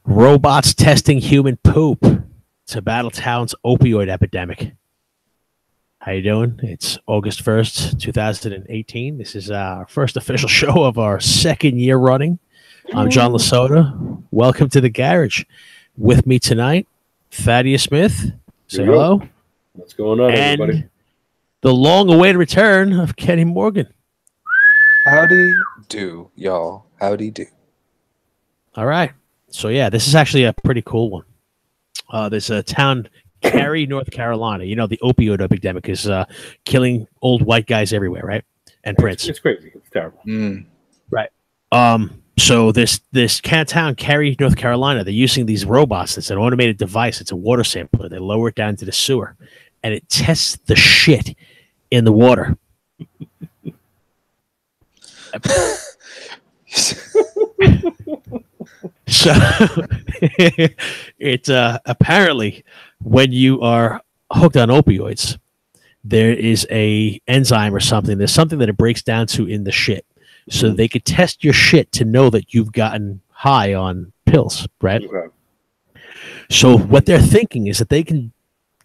Robots testing human poop to battle town's opioid epidemic. How you doing? It's August 1st, 2018. This is our first official show of our second year running. I'm John Lasota. Welcome to the garage. With me tonight, Thaddeus Smith. Say hello. What's going on, and everybody? The long-awaited return of Kenny Morgan. Howdy do, y'all. Howdy do. All right. So, yeah, this is actually a pretty cool one. There's a town, Cary, North Carolina. You know, the opioid epidemic is killing old white guys everywhere, right? And Prince. It's crazy. It's terrible. Right. So this town, Cary, North Carolina, they're using these robots. It's an automated device. It's a water sampler. They lower it down to the sewer, and it tests the shit in the water. So it's apparently when you are hooked on opioids, there is a enzyme or something. There's something that it breaks down to in the shit. So they could test your shit to know that you've gotten high on pills, right? Okay. So what they're thinking is that they can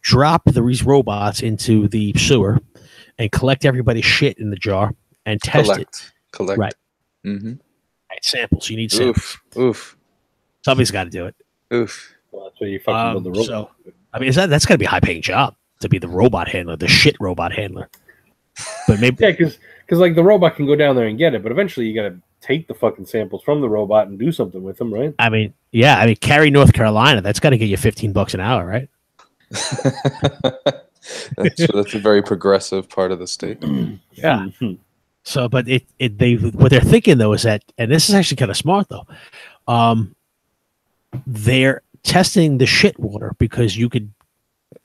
drop these robots into the sewer and collect everybody's shit in the jar and test it. Collect. Right. Mm-hmm. Right. Samples. You need samples. Oof. Somebody's got to do it. Oof. Well, that's why you fucking build the robot. So, I mean, that's got to be a high-paying job to be the robot handler, the shit robot handler. But maybe Yeah, because like the robot can go down there and get it, but eventually you got to take the fucking samples from the robot and do something with them, right? I mean, yeah. I mean, Cary, North Carolina. That's got to get you $15 an hour, right? That's a very progressive part of the state. Yeah. So, but what they're thinking though is that, and this is actually kind of smart though. They're testing the shit water because you could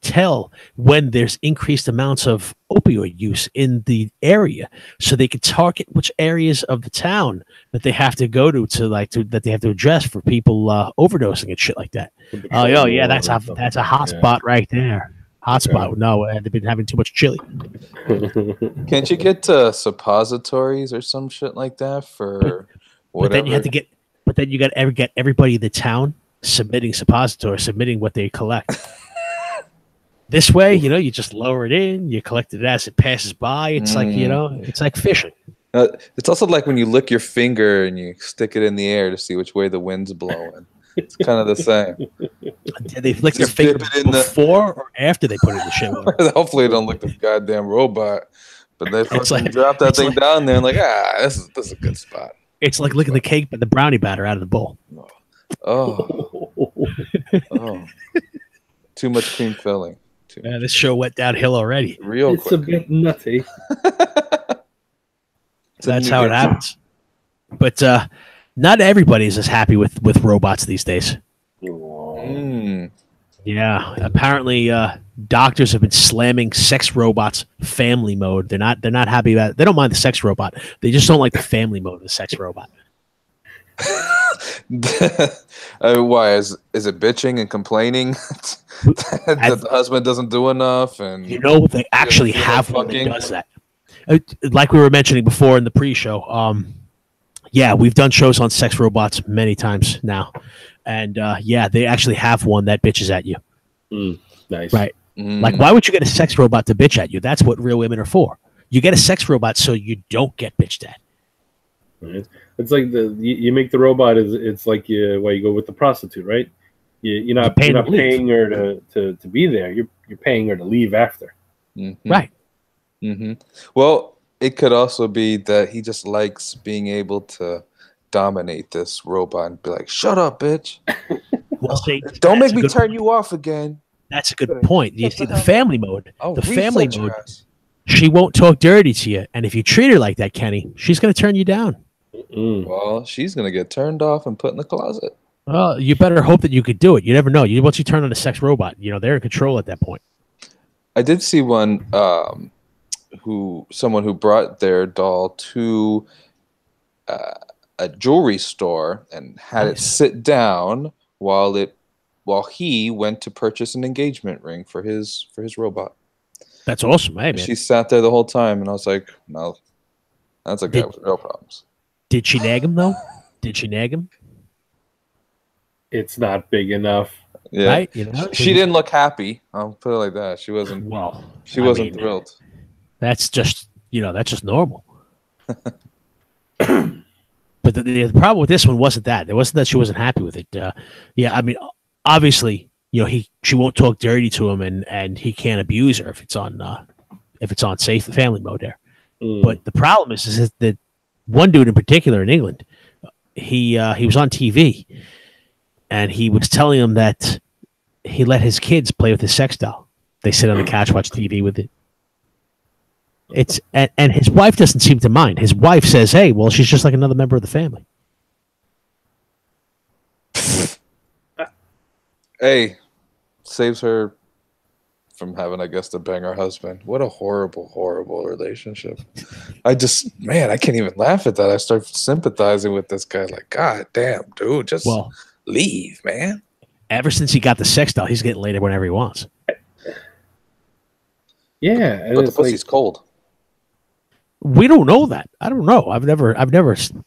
tell when there's increased amounts of opioid use in the area, so they could target which areas of the town that they have to go to that they have to address for people overdosing and shit like that. Oh, yeah, that's a hot spot right there. Hot spot. No, they've been having too much chili. Can't you get suppositories or some shit like that for whatever? But then you have to get. But then you got to get everybody in the town submitting suppositories, submitting what they collect. This way, you just lower it in, you collect it as it passes by. It's like, it's like fishing. It's also like when you lick your finger and you stick it in the air to see which way the wind's blowing. It's kind of the same. Did they lick their finger before or after they put it in the shit water? Hopefully, they don't lick the goddamn robot. But they fucking drop that thing down there and like, this is a good spot. It's like licking the cake, but the brownie batter out of the bowl. Oh. Too much cream filling. Yeah, this show went downhill already. Real quick. It's a bit nutty. That's how it happens. But not everybody is as happy with robots these days. Yeah, apparently doctors have been slamming sex robots family mode. They're not happy about it. They don't mind the sex robot. They just don't like the family mode of the sex robot. Why is it bitching and complaining that the husband doesn't do enough? And they actually have one that does that. Like we were mentioning before in the pre-show. Yeah, we've done shows on sex robots many times now, and they actually have one that bitches at you. Nice, right? Like, why would you get a sex robot to bitch at you? That's what real women are for. You get a sex robot so you don't get bitched at. Right. It's like you make the robot. It's like you go with the prostitute, right? You're not paying her to be there. You're paying her to leave after. Right. Well, it could also be that he just likes being able to dominate this robot and be like, "Shut up, bitch! Well, see, don't make me turn you off again." That's a good point. You see, the family mode. Oh, the family mode. She won't talk dirty to you, and if you treat her like that, Kenny, she's going to turn you down. Well, she's going to get turned off and put in the closet. Well, you better hope that you could do it. You never know. Once you turn on a sex robot, they're in control at that point. I did see one someone who brought their doll to a jewelry store and had it sit down while he went to purchase an engagement ring for his robot. That's awesome, hey, man. She sat there the whole time, and I was like, "No, that's a guy with real problems." Did she nag him though? Did she nag him? it's not big enough. Yeah, right? You know, she didn't look happy. I'll put it like that. She wasn't. Well, She wasn't thrilled. That's just that's just normal. But the problem with this one wasn't that. It wasn't that she wasn't happy with it. Yeah, I mean, obviously, she won't talk dirty to him, and he can't abuse her if it's on safe family mode there. But the problem is that one dude in particular in England, he was on TV, and he was telling him that he let his kids play with his sex doll. They sit on the couch, watch TV with it. And his wife doesn't seem to mind. His wife says, "Hey, well, she's just like another member of the family." Hey, saves her from having, I guess, to bang her husband. What a horrible, horrible relationship. I can't even laugh at that. I start sympathizing with this guy. Like, God damn, dude, just leave, man. Ever since he got the sex doll, he's getting laid whenever he wants. Yeah, but the pussy's cold. We don't know that. I don't know. I've never, attempted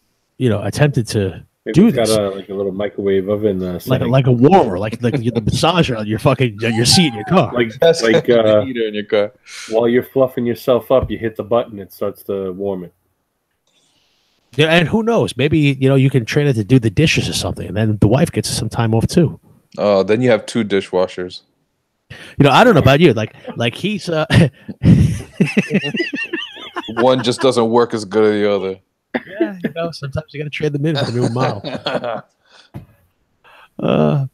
to do this. Got a little microwave oven, like a warmer, like the massager on your seat in your car, like heater in your car. While you're fluffing yourself up, you hit the button, it starts to warm it. Yeah, and who knows? Maybe you can train it to do the dishes or something, and then the wife gets some time off too. Oh, then you have two dishwashers. I don't know about you. Like he's One just doesn't work as good as the other. Yeah, sometimes you got to trade them in for the new model. But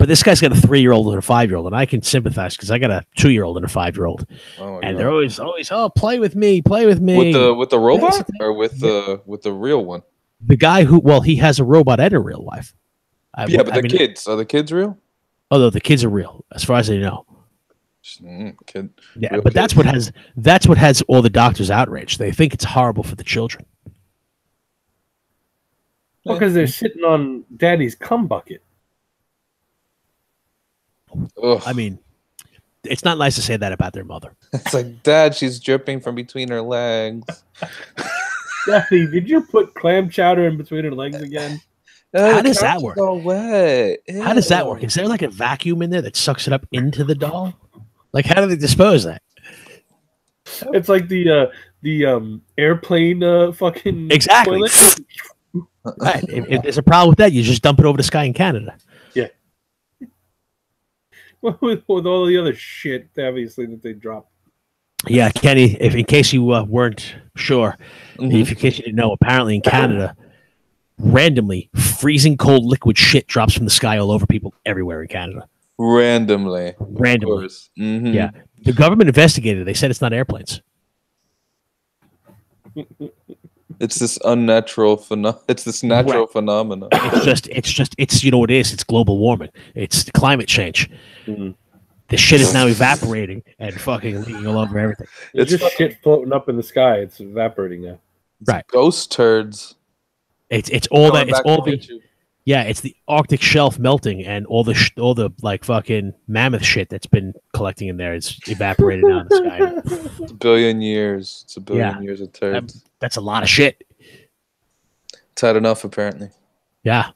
this guy's got a 3-year-old and a 5-year-old, and I can sympathize because I got a 2-year-old and a 5-year-old, and they're always, oh, play with me. With the robot or with the real one? The guy he has a robot and a real life. But the kids, are the kids real? Although the kids are real, as far as I know. Kid, yeah, but that's what has all the doctors outraged. They think it's horrible for the children. Well, because they're sitting on daddy's cum bucket. Ugh. I mean, it's not nice to say that about their mother. It's like, Dad, she's dripping from between her legs. Daddy, did you put clam chowder in between her legs again? How does that work? So wet. How does that work? Is there like a vacuum in there that sucks it up into the doll? Like, how do they dispose that? It's like the airplane fucking exactly. toilet. Right. If there's a problem with that, you just dump it over to Sky in Canada. Yeah. with all the other shit, obviously, that they drop. Yeah, Kenny. In case you weren't sure, in case you didn't know, apparently in Canada, randomly freezing cold liquid shit drops from the sky all over people everywhere in Canada. Randomly. Yeah, the government investigated. They said it's not airplanes. It's this unnatural phenomenon. It's this natural phenomenon. It's you know what it is. It's global warming. It's climate change. The shit is now evaporating and fucking leaking all over everything. It's just shit floating up in the sky. It's evaporating now. It's ghost turds. It's all that. It's all the. Yeah, it's the Arctic shelf melting and all the like fucking mammoth shit that's been collecting in there. It's evaporated out in the sky. It's a billion years. It's a billion years of turds. That's a lot of shit. It's had enough, apparently. Yeah.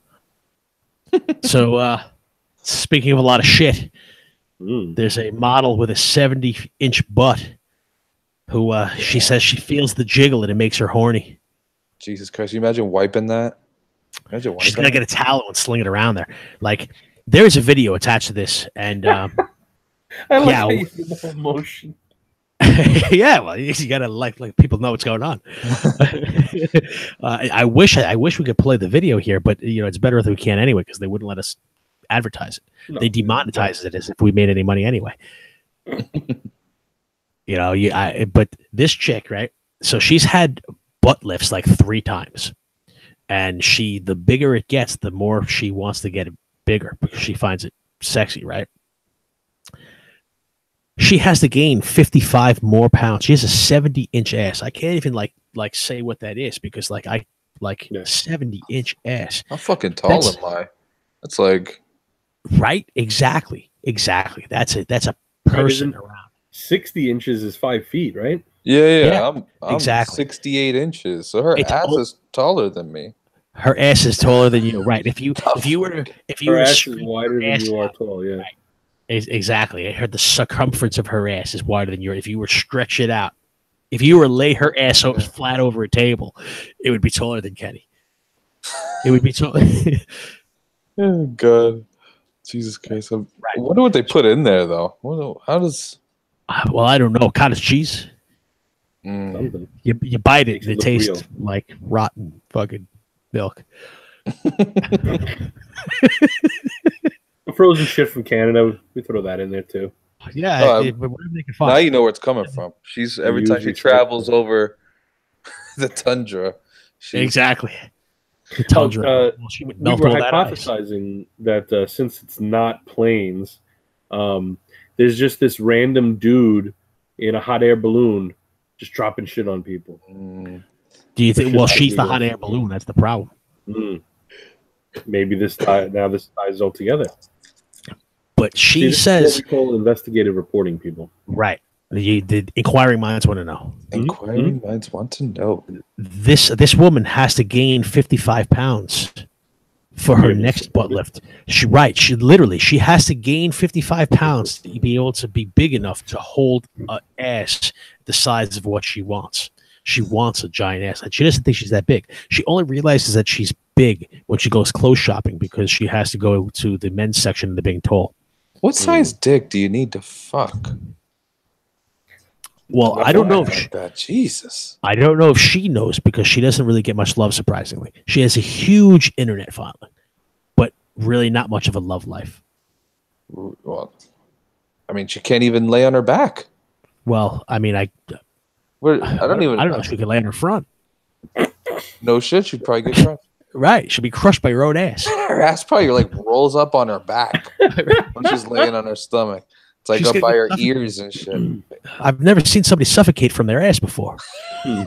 So, speaking of a lot of shit, there's a model with a 70-inch butt who she says she feels the jiggle and it makes her horny. Jesus Christ! You imagine wiping that. She's gonna get a towel and sling it around there. Like, there is a video attached to this, and I like how you do the whole motion. Yeah, well, you gotta like people know what's going on. I wish we could play the video here, but it's better if we can anyway because they wouldn't let us advertise it. No. They demonetize it as if we made any money anyway. But this chick, right? So she's had butt lifts like 3 times. And the bigger it gets, the more she wants to get it bigger because she finds it sexy, right? She has to gain 55 more pounds. She has a 70-inch ass. I can't even like say what that is because 70-inch ass. How fucking tall am I? That's like right. Exactly. That's it. That's a person around. 60 inches is 5 feet, right? Yeah. I'm exactly 68 inches, so her ass is taller than me. Her ass is taller than you, right? If you were her ass is wider than you are tall. Yeah, right. Exactly. I heard the circumference of her ass is wider than yours. If you were to stretch it out, if you were to lay her ass flat over a table, it would be taller than Kenny. It would be taller. Oh God, Jesus Christ! I wonder what they put in there though. How does? Well, I don't know. Cottage cheese. You bite it, and it tastes real. Like rotten fucking milk. Frozen shit from Canada, we throw that in there too. Yeah, now you know where it's coming from. She's every time she travels over the tundra. Exactly. The tundra. We were hypothesizing that since it's not planes, there's just this random dude in a hot air balloon just dropping shit on people. Do you think? Well, she's the hot air balloon. That's the problem. Maybe this ties all together. But she says, what we call investigative reporting, people. Right. The inquiring minds want to know. Inquiring minds want to know. This woman has to gain 55 pounds for her next butt lift. She has to gain 55 pounds to be able to be big enough to hold an ass the size of what she wants. She wants a giant ass, and she doesn't think she's that big. She only realizes that she's big when she goes clothes shopping because she has to go to the men's section of the being tall. What size dick do you need to fuck? Well, I don't know Jesus. I don't know if she knows because she doesn't really get much love, surprisingly. She has a huge internet following, but really not much of a love life. Well, I mean, she can't even lay on her back. Well, I mean, I don't know if she can lay on her front. No shit, she'd probably get crushed. Right, she'd be crushed by her own ass. Her ass probably like rolls up on her back when she's laying on her stomach. It's like up by her ears and shit. I've never seen somebody suffocate from their ass before. My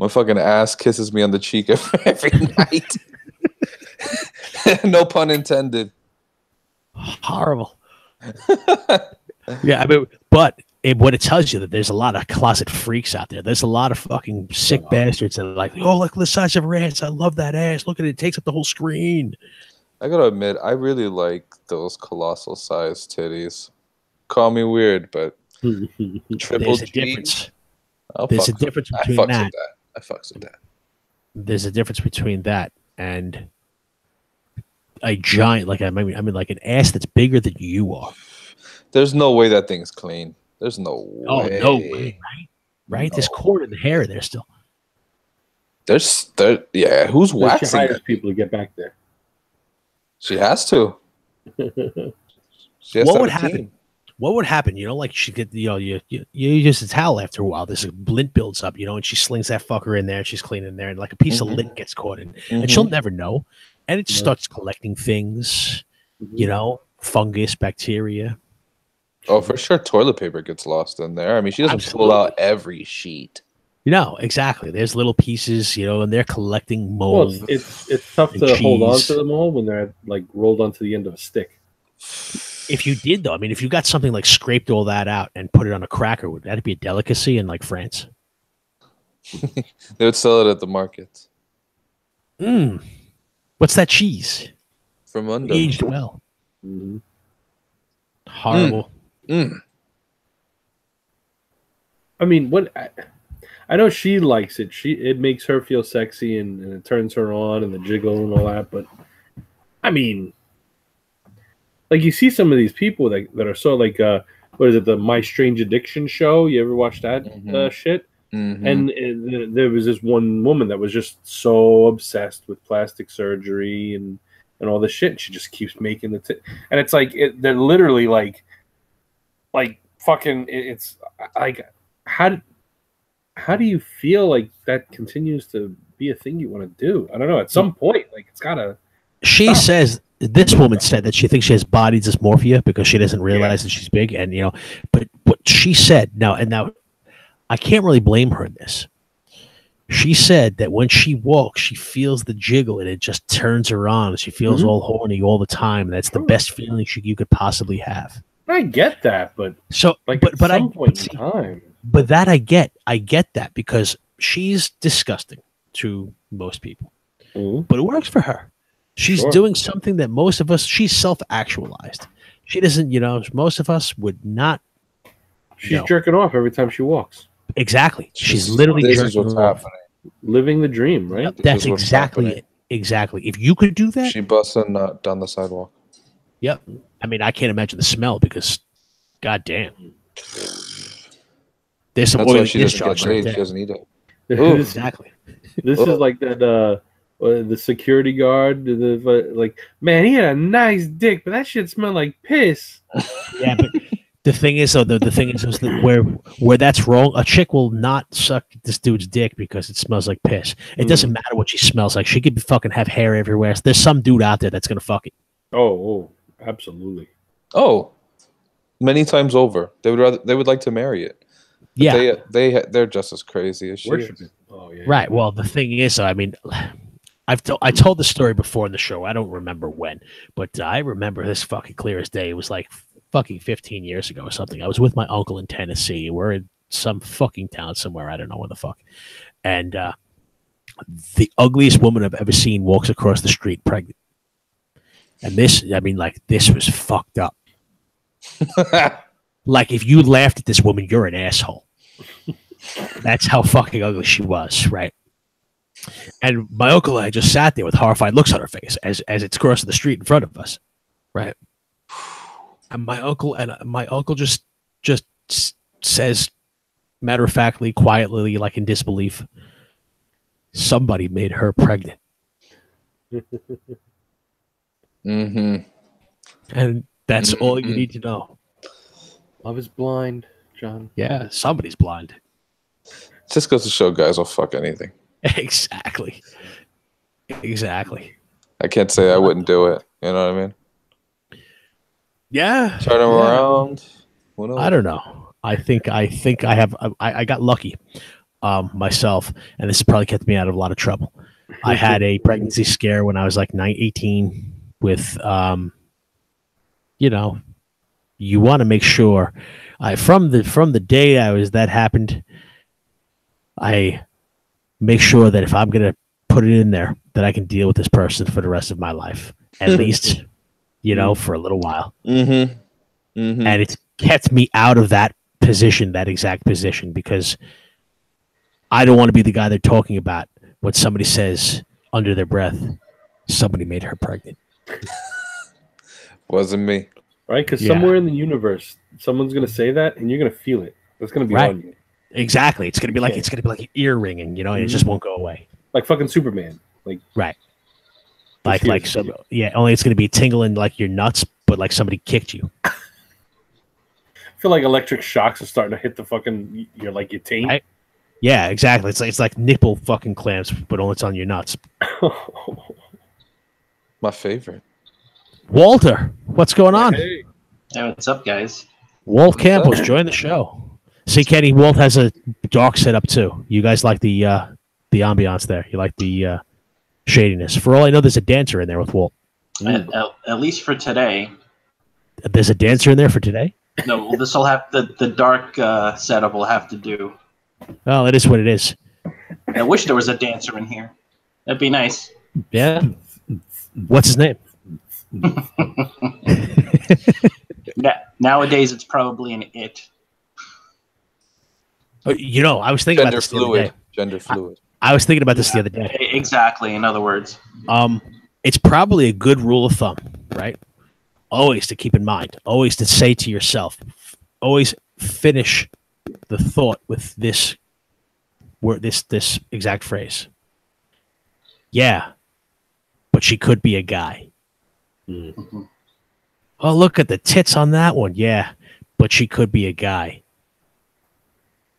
fucking ass kisses me on the cheek every night. No pun intended. Horrible. Yeah, I mean, but what it tells you that there's a lot of closet freaks out there. There's a lot of fucking sick bastards that are like, oh, look at the size of her ass. I love that ass. Look at it. It takes up the whole screen. I gotta admit, I really like those colossal size titties. Call me weird, but triple G. Difference. There's a difference between that. I fucks with that. There's a difference between that and a giant, like I mean, like an ass that's bigger than you are. There's no way that thing's clean. There's no way. Oh, no way, right? No. There's cord in the hair there still. Yeah, who's waxing it? People to get back there. She has to. What would happen? What would happen? You know, like she could, you use a towel after a while. This lint builds up, and she slings that fucker in there, and she's cleaning there, and like a piece of lint gets caught in, and she'll never know, and it starts collecting things, fungus, bacteria. Oh, for sure, toilet paper gets lost in there. I mean, she doesn't pull out every sheet. Exactly. There's little pieces, and they're collecting mold. Well, it's tough to hold on to them all when they're like rolled onto the end of a stick. If you did, though, I mean, if you got something like scraped all that out and put it on a cracker, would that be a delicacy in like France? They would sell it at the markets. What's that cheese? From under. Aged well. Horrible. I mean, I know she likes it. It makes her feel sexy and it turns her on and the jiggle and all that. But I mean, like you see some of these people that are so like, what is it? The My Strange Addiction show. You ever watch that shit? And there was this one woman that was just so obsessed with plastic surgery and all this shit. And she just keeps making and it's like they're literally like fucking. It's like how do you feel like that continues to be a thing you want to do? I don't know. At some point, like it's gotta. She says this woman said that she thinks she has body dysmorphia because she doesn't realize that she's big, and But what she said now, I can't really blame her in this. She said that when she walks, she feels the jiggle and it just turns her on. She feels all horny all the time. That's the best feeling you could possibly have. I get that, but but at some point in time. But that I get that because she's disgusting. to most people. Mm-hmm. But it works for her. She's Sure. doing something that most of us, she's self-actualized. She doesn't, most of us would not. She's No. jerking off every time she walks. Exactly. She's literally This is jerking what's off. happening. Living the dream, right? Yep, This that's is what's exactly happening. it. Exactly. If you could do that, She busts a nut down the sidewalk. yep. I mean, I can't imagine the smell because, goddamn, there's some That's why oily she doesn't get discharge right laid. She there. doesn't eat it. This, Exactly. this is like that. The security guard, like, man, he had a nice dick, but that shit smelled like piss. Yeah, but the thing is, though, the thing is that where that's wrong, a chick will not suck this dude's dick because it smells like piss. It doesn't matter what she smells like. She could fucking have hair everywhere. There's some dude out there that's gonna fuck it. Oh, absolutely. Oh, many times over. They would like to marry it. But Yeah, they're just as crazy as she Worship is. it. Oh, yeah. right. Well, the thing is, I mean, I told the story before in the show. I don't remember when, but I remember this fucking clear as day. It was like fucking 15 years ago or something. I was with my uncle in Tennessee. We're in some fucking town somewhere. I don't know where the fuck. And the ugliest woman I've ever seen walks across the street pregnant. And this, I mean, like, this was fucked up. Like, if you laughed at this woman, you're an asshole. That's how fucking ugly she was, right? And my uncle and I just sat there with horrified looks on her face as it's crossing the street in front of us, right? And my uncle just says, matter of factly, quietly, like in disbelief, somebody made her pregnant. Mm-hmm. And that's all you need to know. Love is blind, John. Yeah, somebody's blind. Just goes to show guys will fuck anything. Exactly. I can't say I wouldn't do it. You know what I mean? Yeah. Turn them around. Who knows? I don't know. I think I have. I got lucky myself, and this has probably kept me out of a lot of trouble. I had a pregnancy scare when I was like 18 with, you want to make sure. From the day that happened, I make sure that if I'm gonna put it in there, that I can deal with this person for the rest of my life, at least, for a little while. Mm-hmm. Mm-hmm. And it's kept me out of that position, that exact position, because I don't want to be the guy they're talking about when somebody says under their breath, somebody made her pregnant. Wasn't me. Right? Because Yeah. somewhere in the universe, someone's going to say that, and you're going to feel it. That's going to be Right. on you. Exactly. It's gonna be like an ear ringing, and it just won't go away. Like fucking Superman. Like, Right. Just Like hears so, you. yeah. Only it's gonna be tingling like your nuts, but like somebody kicked you. I feel like electric shocks are starting to hit the fucking, your taint. Right. Yeah, exactly. It's like nipple fucking clamps, but only it's on your nuts. My favorite. Walter, what's going on? Hey. Hey, what's up, guys? Walt Campbell's joined the show. See, Kenny, Walt has a dark setup too. You guys like the ambiance there. You like the shadiness. For all I know, there's a dancer in there with Walt. At least for today. There's a dancer in there for today? No, well, this will have the dark setup will have to do. Well, it is what it is. I wish there was a dancer in here. That'd be nice. Yeah. What's his name? Nowadays, it's probably an it. I was thinking about Gender this the other fluid. day. Gender fluid. I was thinking about this the other day. Exactly. In other words, It's probably a good rule of thumb, right? Always to keep in mind, always to say to yourself, always finish the thought with this word, this exact phrase. Yeah, but she could be a guy. Mhm. Oh, look at the tits on that one. Yeah, but she could be a guy.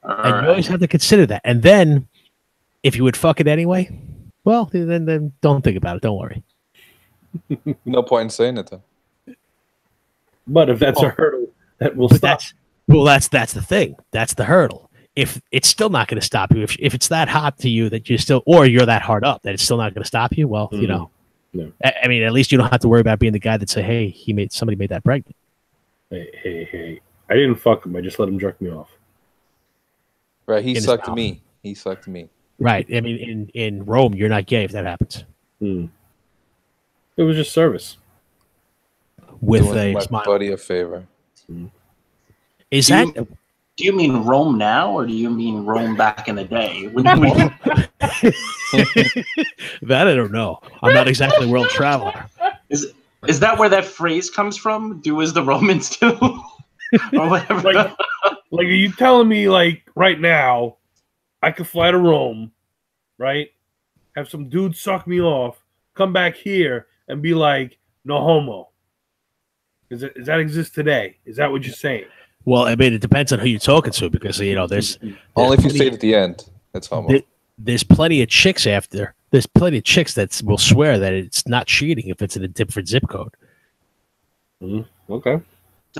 And you always have to consider that. And then, if you would fuck it anyway, well, then don't think about it. Don't worry. No point in saying it, though. But if that's a hurdle, that will But stop. that's the thing. That's the hurdle. If it's still not going to stop you, if it's that hot to you that you're that hard up that it's still not going to stop you, well, No. I mean, at least you don't have to worry about being the guy that say, hey, somebody made that pregnant. Hey. I didn't fuck him. I just let him jerk me off. Right, he In his sucked mouth. me. He sucked me. Right. I mean, in Rome, you're not gay if that happens. It was just service. With Doing a my smile. buddy a favor. Is Do that? you mean Rome now, or do you mean Rome back in the day? That I don't know. I'm not exactly a world traveler. Is that where that phrase comes from? Do as the Romans do, or whatever. Like, are you telling me, like, right now, I could fly to Rome, right? Have some dude suck me off, come back here, and be like, no homo? Does that exist today? Is that what you're saying? Well, I mean, it depends on who you're talking to because there's Only if you say it at the end. That's homo. There's plenty of chicks after. There's plenty of chicks that will swear that it's not cheating if it's in a different zip code. Okay.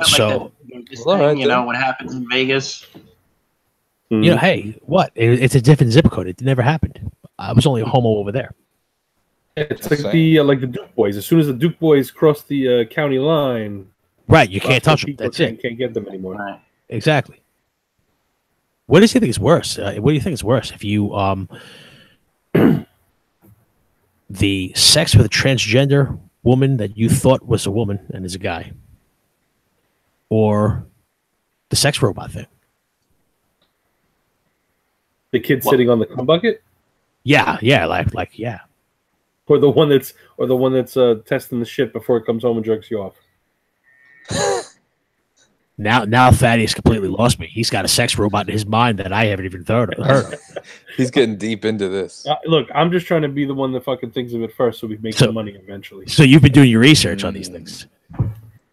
So, thing, what happens in Vegas. Hey, what? It's a different zip code. It never happened. I was only a homo over there. It's like the Duke boys. As soon as the Duke boys cross the county line, right? You can't touch them. That's it. Can't get them anymore. Right. Exactly. What do you think is worse? What do you think is worse? If you the sex with a transgender woman that you thought was a woman and is a guy, or the sex robot thing? The kid sitting on the cum bucket? Yeah, like yeah. Or the one that's testing the shit before it comes home and jerks you off. Now Thaddeus completely lost me. He's got a sex robot in his mind that I haven't even heard of. He's getting deep into this. Look, I'm just trying to be the one that fucking thinks of it first, so we make some money eventually. So you've been doing your research on these things.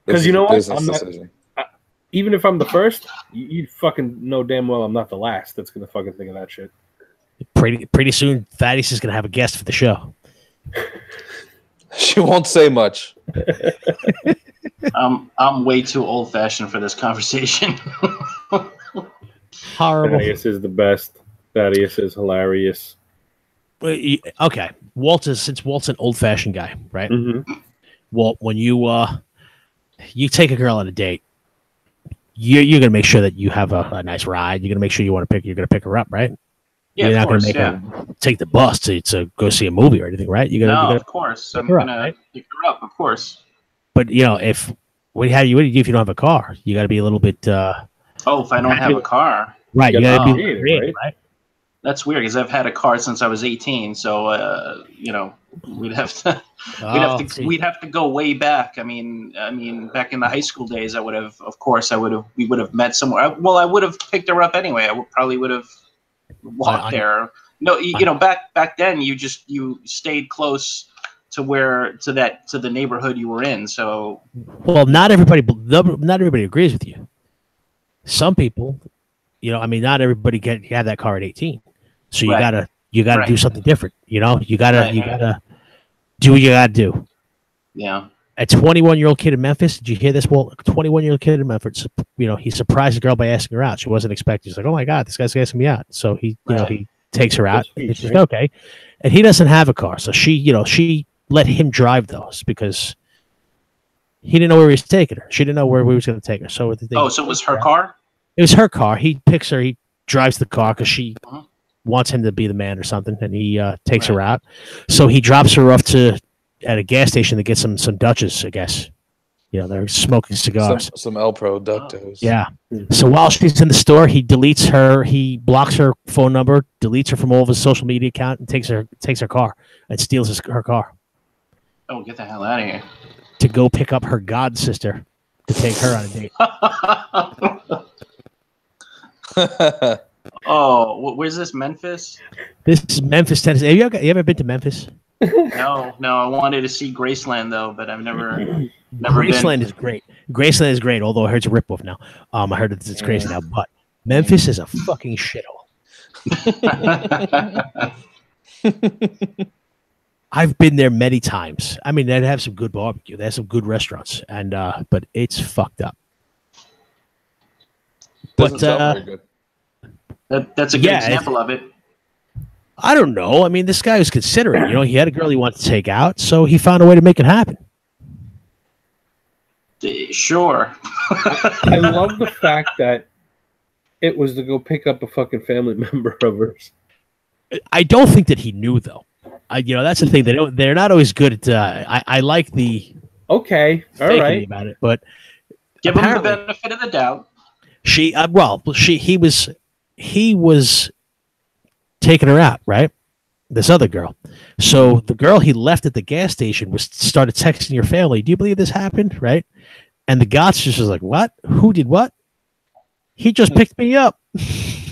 Because you know what? Even if I'm the first, you fucking know damn well I'm not the last that's gonna fucking think of that shit. Pretty soon, Thaddeus is gonna have a guest for the show. She won't say much. I'm way too old fashioned for this conversation. Horrible. Thaddeus is the best. Thaddeus is hilarious. Okay, since Walt's an old fashioned guy, right? Mm-hmm. Walt, when you take a girl on a date, you're gonna make sure that you have a nice ride. You're gonna make sure you're gonna pick her up, right? Yeah, you're not going to her take the bus to go see a movie or anything, right? Of course. I'm going to pick her up, of course. But what do you do if you don't have a car? You got to be a little bit. If I don't have a car, right? You got to be creative, right? That's weird because I've had a car since I was 18. So we'd have to go way back. I mean, back in the high school days, we would have met somewhere. Well, I would have picked her up anyway. I probably would have walked there. No, back then you stayed close to the neighborhood you were in. So, well, not everybody agrees with you. Some people, not everybody have that car at 18. So you gotta do something different. You gotta do what you gotta do. Yeah. A 21-year-old kid in Memphis. Did you hear this? Well, a 21-year-old kid in Memphis. He surprised the girl by asking her out. She wasn't expecting. She's like, "Oh my god, this guy's asking me out." So he takes her out. And she's like, okay, and he doesn't have a car, so she let him drive those because he didn't know where he was taking her. She didn't know where we was going to take her. So so it was her car. It was her car. He picks her. He drives the car because she wants him to be the man or something, and he takes her out. So he drops her off at a gas station to get some Dutches, I guess. They're smoking cigars. Some El Pro Ductos. Yeah. So while she's in the store, he deletes her. He blocks her phone number, deletes her from all of his social media account, and takes her car and steals her car. Oh, get the hell out of here! To go pick up her god sister to take her on a date. Oh, where's this? Memphis? This is Memphis, Tennessee. Have you ever been to Memphis? No. I wanted to see Graceland though, but I've never Graceland been. is great. Graceland is great, although I heard it's a ripoff now. I heard it's crazy now, but Memphis is a fucking shithole. I've been there many times. I mean, they have some good barbecue. They have some good restaurants, and but it's fucked up. Doesn't sound very good. That's a good example of it. I don't know. I mean, this guy was considerate. He had a girl he wanted to take out, so he found a way to make it happen. Sure. I love the fact that it was to go pick up a fucking family member of hers. I don't think that he knew though. That's the thing. They're not always good at. I like the okay, all right about it, but give him the benefit of the doubt. He was taking her out, right? This other girl. So the girl he left at the gas station started texting your family. Do you believe this happened? Right? And the godsister was like, "What? Who did what? He just picked me up.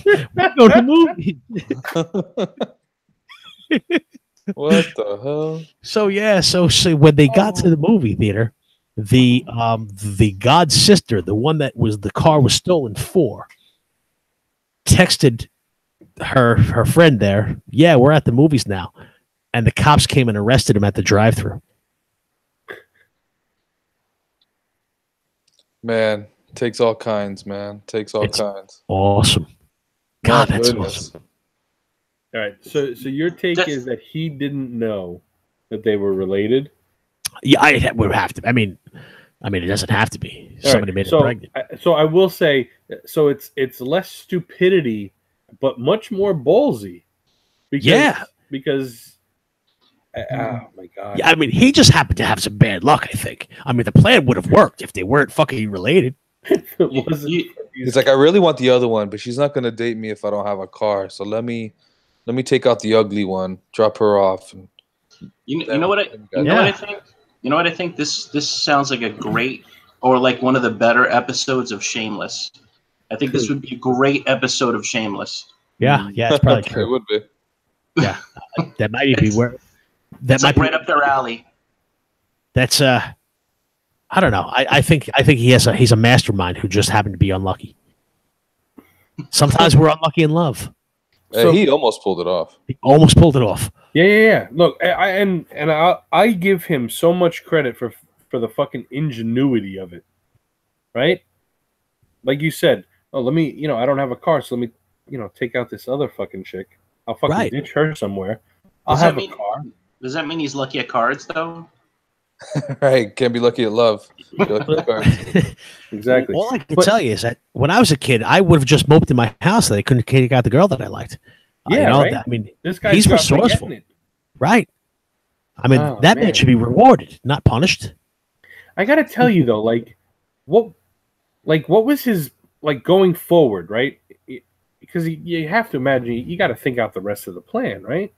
We're going to the movie." What the hell? So when they got to the movie theater, the god sister, the one that the car was stolen for, texted her friend there, "Yeah, we're at the movies now," and the cops came and arrested him at the drive-thru. Man, takes all kinds, man. Takes all kinds. Awesome. God, that's awesome. All right, so your take is that he didn't know that they were related? Yeah, I would have to. I mean, it doesn't have to be. Somebody made her pregnant. So I will say, so it's less stupidity, but much more ballsy. Because oh my god. Yeah, I mean, he just happened to have some bad luck. I think. I mean, the plan would have worked if they weren't fucking related. He's like, I really want the other one, but she's not gonna date me if I don't have a car. So let me take out the ugly one, drop her off, and you know what I think. You know what I think. This sounds like a great, or like one of the better episodes of Shameless. I think this would be a great episode of Shameless. Yeah, it's probably true. It would be. Yeah, that might be where. That might be right up their alley. That's I don't know. I think he's a mastermind who just happened to be unlucky. Sometimes we're unlucky in love. He almost pulled it off. He almost pulled it off. Yeah. Look, I give him so much credit for the fucking ingenuity of it, right? Like you said, let me, I don't have a car, so let me, take out this other fucking chick. I'll fucking ditch her somewhere. I'll have a car. Does that mean he's lucky at cards, though? Right, can't be lucky at love. Lucky at cards. Exactly. All I can tell you is that when I was a kid, I would have just moped in my house that I couldn't take out the girl that I liked. Yeah, right? I mean, this guy's he's resourceful, right? I mean, that man should be rewarded, not punished. I gotta tell you though, what was his going forward, right? Because you have to imagine you got to think out the rest of the plan, right?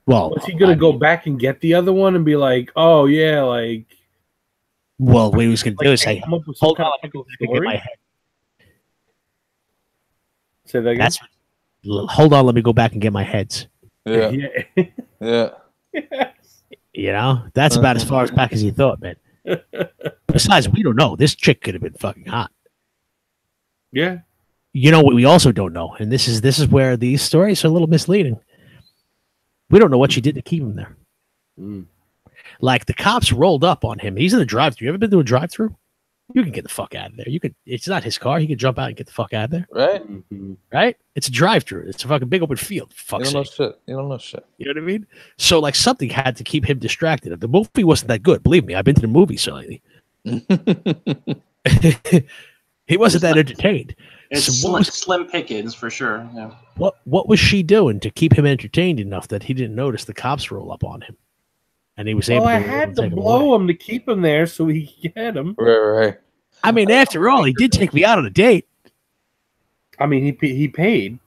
Well, was he gonna go back and get the other one and be like, "Oh yeah, Well, what he was gonna do is say, "Hold on, let me get my head." Say that again. Hold on, let me go back and get my heads. Yeah. Yeah. That's about as far back as he thought, man. Besides, we don't know. This chick could have been fucking hot. Yeah. You know what we also don't know, and this is where these stories are a little misleading. We don't know what she did to keep him there. Like the cops rolled up on him. He's in the drive-thru. You ever been to a drive-thru? You can get the fuck out of there. It's not his car. He can jump out and get the fuck out of there. Right? Right? It's a drive-thru. It's a fucking big open field. You don't know shit. You don't know shit. You know what I mean? So like something had to keep him distracted. The movie wasn't that good. Believe me, I've been to the movies lately. He wasn't that entertained. It's slim pickings for sure. Yeah. What was she doing to keep him entertained enough that he didn't notice the cops roll up on him, and he was able to? I had to blow him to keep him there so he could get him. Right. I mean, after all, he did take me out on a date. I mean, he paid.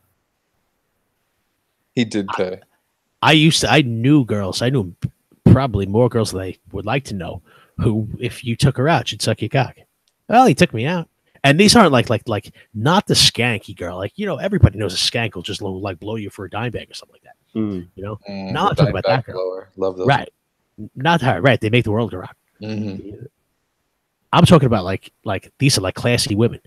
He did pay. I knew girls. I knew probably more girls than I would like to know. Who, if you took her out, she'd suck your cock. Well, he took me out. And these aren't like not the skanky girl. Everybody knows a skank will just blow you for a dime bag or something like that. Not talking about that girl. Blower. Love those. Right. Not her. Right. They make the world go round. Mm-hmm. I'm talking about like these are like classy women.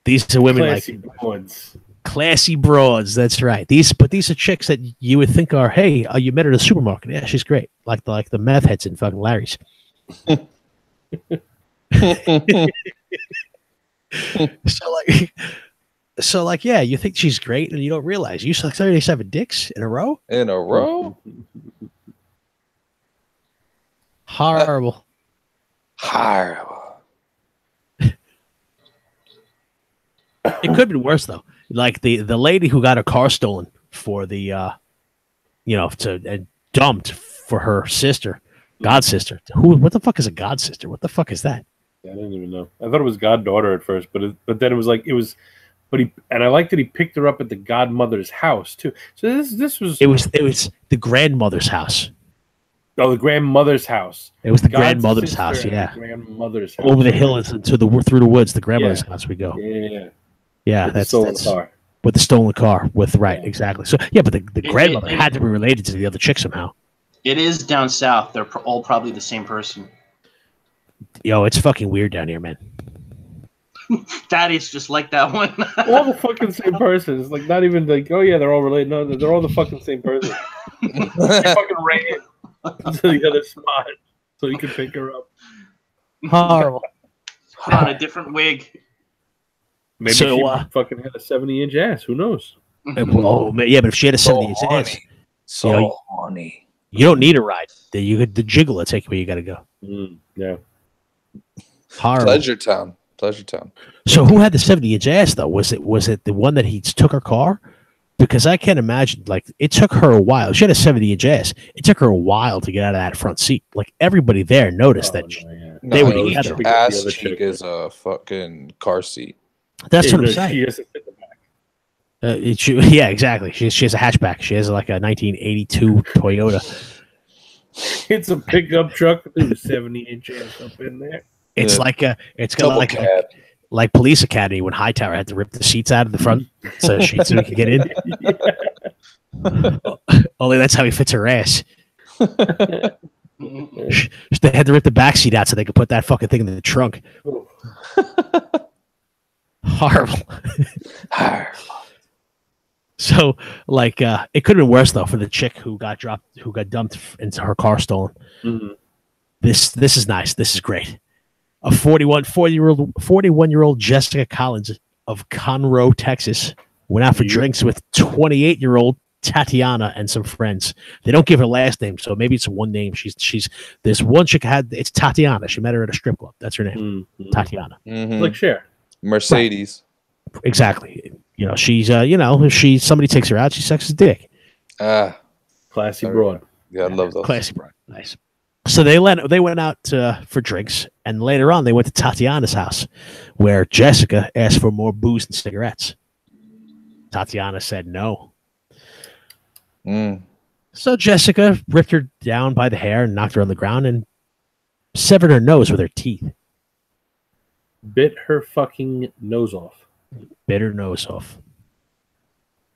These are women classy broads. Classy broads. That's right. These are chicks that you would think are, hey, you met her at a supermarket. Yeah, she's great. Like the meth heads in fucking Larry's. So yeah, you think she's great and you don't realize you suck 37 dicks in a row? Horrible. Horrible. It could be worse though. Like the lady who got her car stolen for the and dumped for her sister, god sister. What the fuck is a god sister? What the fuck is that? I didn't even know. I thought it was goddaughter at first, but then it was like it was. But I like that he picked her up at the godmother's house too. So this was it was the grandmother's house. Oh, the grandmother's house. It was the God's grandmother's sister and and house. the grandmother's house. Over the hill and through the woods. The grandmother's house we go. Yeah. That's stolen car. With the stolen car. Exactly. So yeah, but the grandmother had to be related to the other chick somehow. It is down south. They're all probably the same person. Yo, it's fucking weird down here, man. Daddy's just like that one. All the fucking same person. It's like not even like, oh yeah, they're all related. No, they're all the fucking same person. He fucking ran to the other spot so he could pick her up. Horrible. On a different wig. Maybe she fucking had a 70-inch ass. Who knows? Well, yeah, but if she had a 70-inch ass, horny. You don't need a ride. You could the jiggle will take you where you got to go. Yeah. Horrible. Pleasure Town. So who had the 70-inch ass though? Was it the one that he took her car? Because I can't imagine. Like it took her a while. She had a 70-inch ass. It took her a while to get out of that front seat. Like everybody there noticed that they were together. Ass cheek is a fucking car seat. That's what I'm saying. She has to fit the back. Yeah, exactly. She has a hatchback. She has like a 1982 Toyota. It's a pickup truck with a 70-inch ass up in there. It's like it's got like Police Academy when Hightower had to rip the seats out of the front so he could get in. Only that's how he fits her ass. They had to rip the back seat out so they could put that fucking thing in the trunk. Horrible. So, like, it could have been worse though for the chick who got dumped into her car stolen. Mm-hmm. This is nice. This is great. A 41-year-old Jessica Collins of Conroe, Texas, went out for drinks with 28-year-old Tatiana and some friends. They don't give her last name, so maybe it's one name. She's there's one chick it's Tatiana. She met her at a strip club. That's her name, Tatiana. Mm-hmm. Like Cher. Mercedes. Right. Exactly. She's if somebody takes her out, she sucks his dick. Classy broad. Yeah, I love those. Classy broad. Nice. So they went out for drinks, and later on they went to Tatiana's house, where Jessica asked for more booze and cigarettes. Tatiana said no. So Jessica ripped her down by the hair and knocked her on the ground and severed her nose with her teeth. Bit her fucking nose off. Bit her nose off.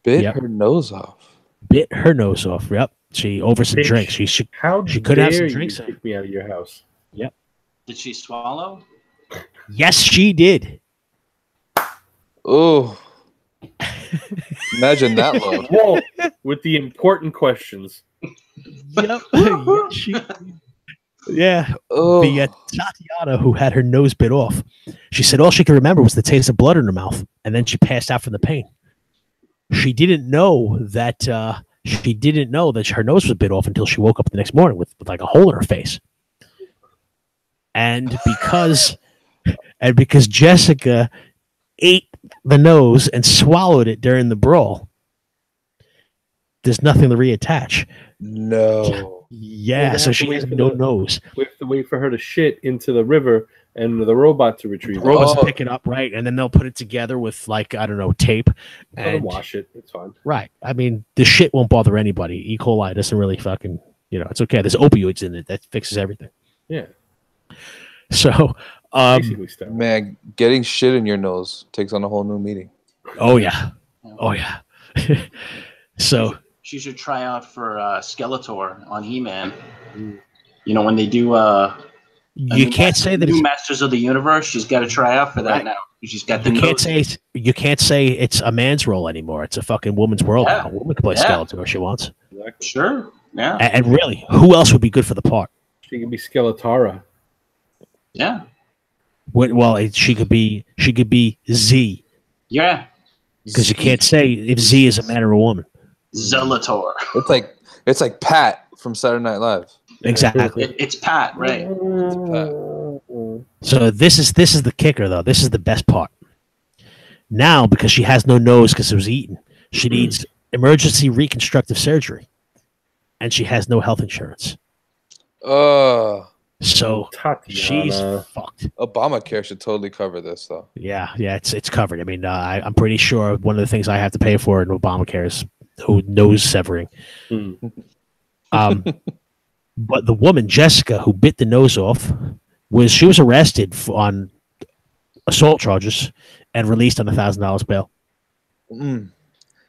Her nose off. Bit her nose off. Yep. She over some drinks. She could have some drinks. Kick me out of your house. Yep. Did she swallow? Yes, she did. Oh. Imagine that love. Whoa, with the important questions. Yep. Yeah. Oh. The Tatiana who had her nose bit off. She said all she could remember was the taste of blood in her mouth, and then she passed out from the pain. She didn't know that her nose was bit off until she woke up the next morning with like a hole in her face. And because Jessica ate the nose and swallowed it during the brawl, there's nothing to reattach. No. Yeah, so she has no nose. We have to wait for her to shit into the river and the robot to retrieve it. The robots will pick it up, right? And then they'll put it together with, like, I don't know, tape. And wash it. It's fine. Right. I mean, the shit won't bother anybody. E. coli doesn't really fucking, it's okay. There's opioids in it. That fixes everything. Yeah. So, man, getting shit in your nose takes on a whole new meaning. Oh, yeah. Oh, yeah. So... She should try out for Skeletor on He-Man. When they do you can't say that new Masters of the Universe, she's got to try out for that now. She's got the you can't say it's a man's role anymore. It's a fucking woman's world now. A woman can play Skeletor if she wants. Exactly. Sure. Yeah. And really, who else would be good for the part? She can be Skeletara. Yeah. Well, she could be Z. Yeah. Because you can't say if Z is a man or a woman. Zelator. It's like Pat from Saturday Night Live. Exactly. It's Pat, right? It's Pat. So this is the kicker, though. This is the best part. Now, because she has no nose because it was eaten, she needs emergency reconstructive surgery. and she has no health insurance. So she's fucked. Obamacare should totally cover this, though. Yeah, it's covered. I mean, I'm pretty sure one of the things I have to pay for in Obamacare is nose severing. But the woman Jessica who bit the nose off she was arrested on assault charges and released on $1,000 bail.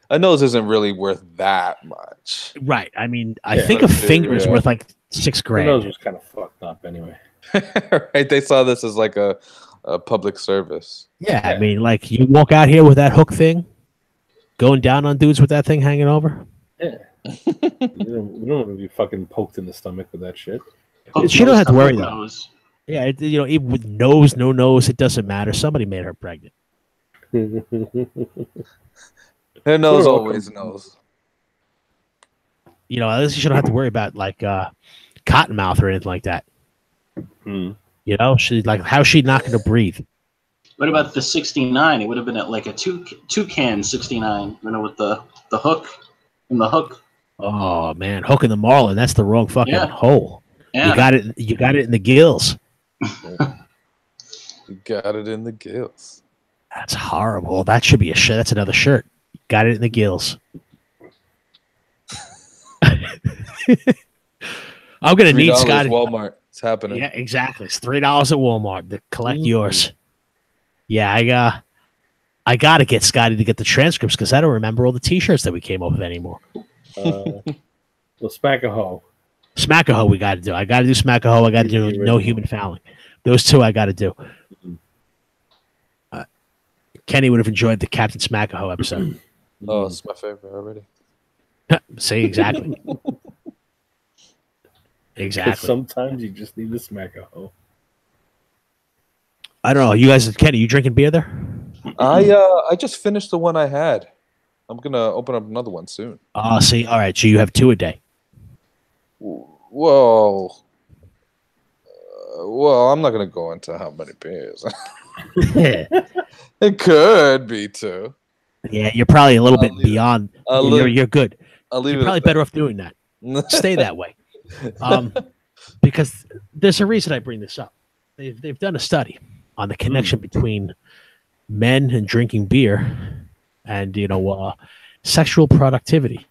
A nose isn't really worth that much, right? I mean, I think a finger is worth like $6,000. The nose was kind of fucked up anyway. Right? They saw this as like a public service. Yeah, I mean, like you walk out here with that hook thing, going down on dudes with that thing hanging over. Yeah, you don't want to be fucking poked in the stomach with that shit. She don't have to worry though. Yeah, even with nose, no nose, it doesn't matter. Somebody made her pregnant. Her nose always knows. At least you shouldn't have to worry about like cottonmouth or anything like that. She's like, how's she not going to breathe? What about the 69? It would have been at like a two-can 69, with the hook and the hook. Oh man, hooking the marlin, that's the wrong fucking hole. Yeah. You got it in the gills. You got it in the gills. That's horrible. That should be a shirt. That's another shirt. Got it in the gills. I'm gonna need Scotty. Walmart. It's happening. Yeah, exactly. It's $3 at Walmart to collect yours. Yeah, I gotta get Scotty to get the transcripts because I don't remember all the T-shirts that we came up with anymore. Well, Smack-a-Ho. Smack-a-Ho we got to do. I got to do Smack-a-Ho. I got to do No Human Fouling. Those two I got to do. Kenny would have enjoyed the Captain Smack-a-Ho episode. Oh, it's my favorite already. See, exactly. Exactly. Sometimes you just need to Smack-a-Ho. I don't know. You guys, Kenny, you drinking beer there? I just finished the one I had. I'm gonna open up another one soon. See, all right. So you have 2 a day. Whoa. I'm not gonna go into how many beers. It could be 2. Yeah, you're probably a little bit beyond. You're good. You're probably better off doing that. Stay that way. Because there's a reason I bring this up. They've done a study on the connection between men and drinking beer and sexual productivity.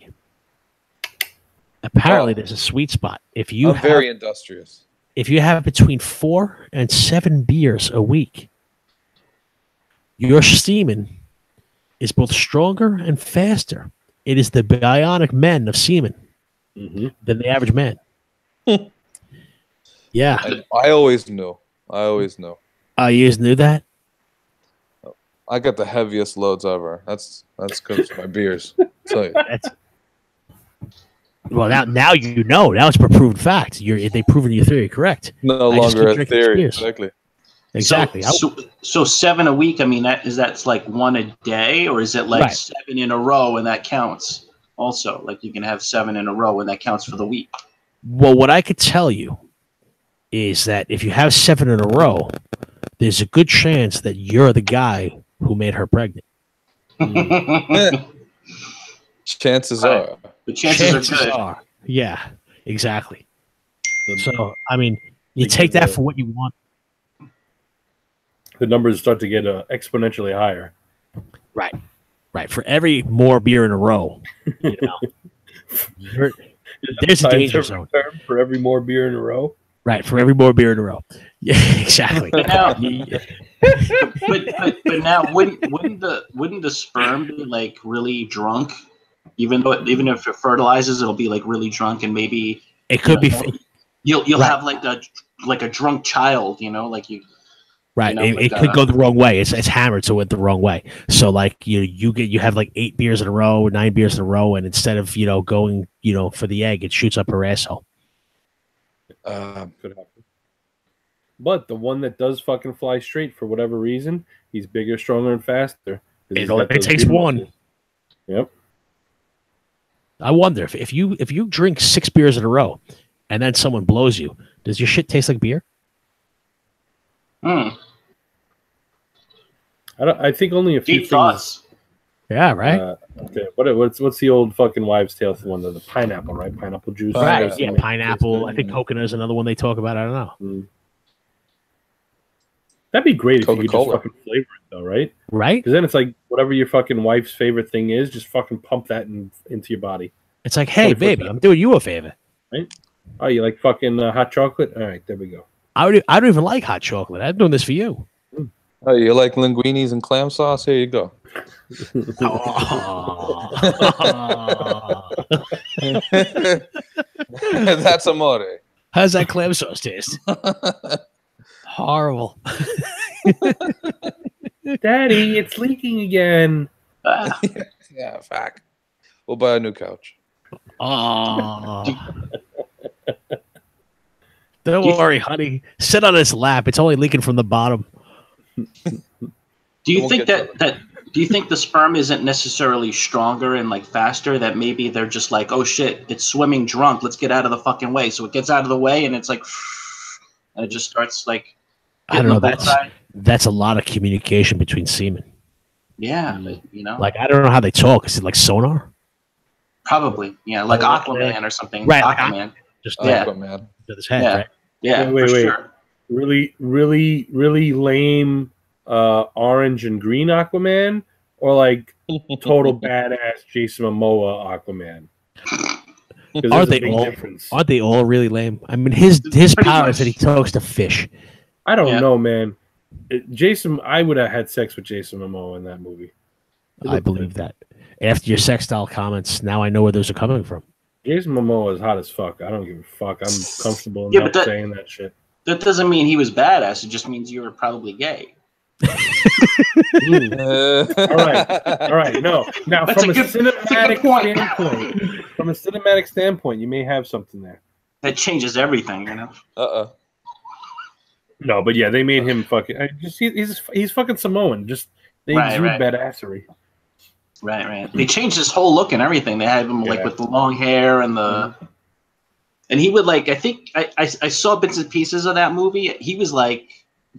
Apparently, there's a sweet spot. I'm very industrious. If you have between 4 and 7 beers a week, your semen is both stronger and faster. It is the bionic men of semen than the average man. Yeah. I always knew. You always knew that? I got the heaviest loads ever. That's because of my beers. Tell you. Well, now you know. Now it's a proven fact. They've proven your theory correct. No longer a theory. Exactly. So 7 a week. I mean, that's like 1 a day, or is it like 7 in a row and that counts? Also, like you can have 7 in a row and that counts for the week. Well, what I could tell you is that if you have 7 in a row, there's a good chance that you're the guy who made her pregnant. Chances are. The chances are good. Yeah, exactly. So, I mean, you take that for what you want. The numbers start to get exponentially higher. Right. For every more beer in a row, there's a danger zone. For every more beer in a row? Right, for every more beer in a row. Yeah, exactly. But now, wouldn't the sperm be like really drunk? Even if it fertilizes, it'll be like really drunk, and maybe it could be. You'll have like a drunk child, like you. Right, it could go the wrong way. It's hammered, so it went the wrong way. So like you have like 8 beers in a row, 9 beers in a row, and instead of going for the egg, it shoots up her asshole. Could happen. But the one that does fucking fly straight for whatever reason, he's bigger, stronger, and faster. It takes one. Yep. I wonder if you drink 6 beers in a row, and then someone blows you, does your shit taste like beer? I think only a few thoughts. Yeah, right. Okay, what's the old fucking wives' tale one? The pineapple, right? Pineapple juice. Right. Yeah, pineapple. I think coconut is another one they talk about. I don't know. Mm. That'd be great if you could just Coca-Cola. fucking flavor it, though, right? Right. Because then it's like whatever your fucking wife's favorite thing is, just fucking pump that into your body. It's like, hey, baby, I'm doing you a favor. Right? Oh, you like fucking hot chocolate? All right, there we go. I don't even like hot chocolate. I'm doing this for you. Oh, you like linguinis and clam sauce? Here you go. That's amore. How's that clam sauce taste? Horrible. Daddy, it's leaking again. Yeah, fact. We'll buy a new couch. Oh. Don't worry, honey. Sit on his lap. It's only leaking from the bottom. Do you think do you think the sperm isn't necessarily stronger and like faster? That maybe they're just like, oh shit, it's swimming drunk. Let's get out of the fucking way. So it gets out of the way and it's like, and it just starts like. I don't know. That's a lot of communication between semen. Yeah, Like I don't know how they talk. Is it like sonar? Probably, yeah, like Aquaman or something. Right, Aquaman. Just Aquaman. to his head, Yeah. right? Yeah, Wait. sure. Really lame orange and green Aquaman, or like total badass Jason Momoa Aquaman. Aren't they all really lame? I mean, his power is that he talks to fish. I don't know, man. I would have had sex with Jason Momoa in that movie. I believe that. After your sex style comments, now I know where those are coming from. Jason Momoa is hot as fuck. I don't give a fuck. I'm comfortable enough saying that shit. That doesn't mean he was badass. It just means you were probably gay. All right. No. Now, from a cinematic standpoint, you may have something there. That changes everything, you know. No, but yeah, they made him fucking. He's fucking Samoan. Just they exude badassery. Right. They changed his whole look and everything. They had him like with the long hair and the. And he would like. I think I saw bits and pieces of that movie. He was like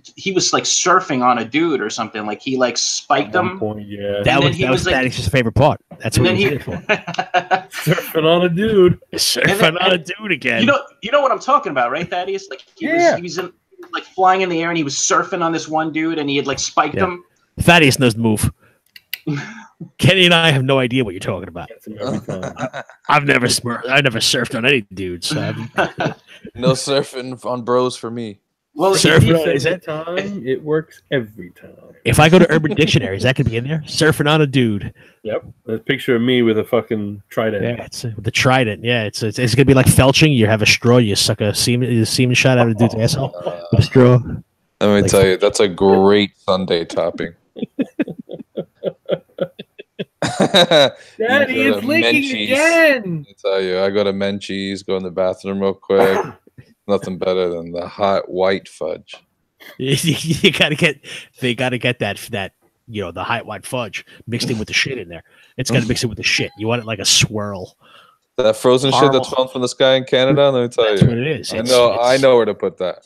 surfing on a dude or something. Like he like spiked him. Point, yeah. That was Thaddeus' favorite part. That's what he did for. Surfing on a dude. Surfing on a dude again. You know what I'm talking about, right, Thaddeus? Like he was like flying in the air and he was surfing on this one dude and he had like spiked him. Thaddeus knows the move. Kenny and I have no idea what you're talking about. I've never surfed on any dudes. No surfing on bros for me. Well, it works every time. If I go to Urban Dictionary, is that going to be in there? Surfing on a dude. Yep. A picture of me with a fucking trident. Yeah, it's with the trident. Yeah, it's going to be like felching. You have a straw. You suck a semen shot out of a dude's asshole with a straw. Let me tell you, that's a great Sunday topping. Daddy, it's leaking again. I tell you, I go to Menchie's, go in the bathroom real quick. Nothing better than the hot white fudge. They gotta get that the hot white fudge mixed in with the shit in there. It's gotta mix it with the shit. You want it like a swirl. That frozen shit that's falling from the sky in Canada. Let me tell you, that's what it is. I know where to put that.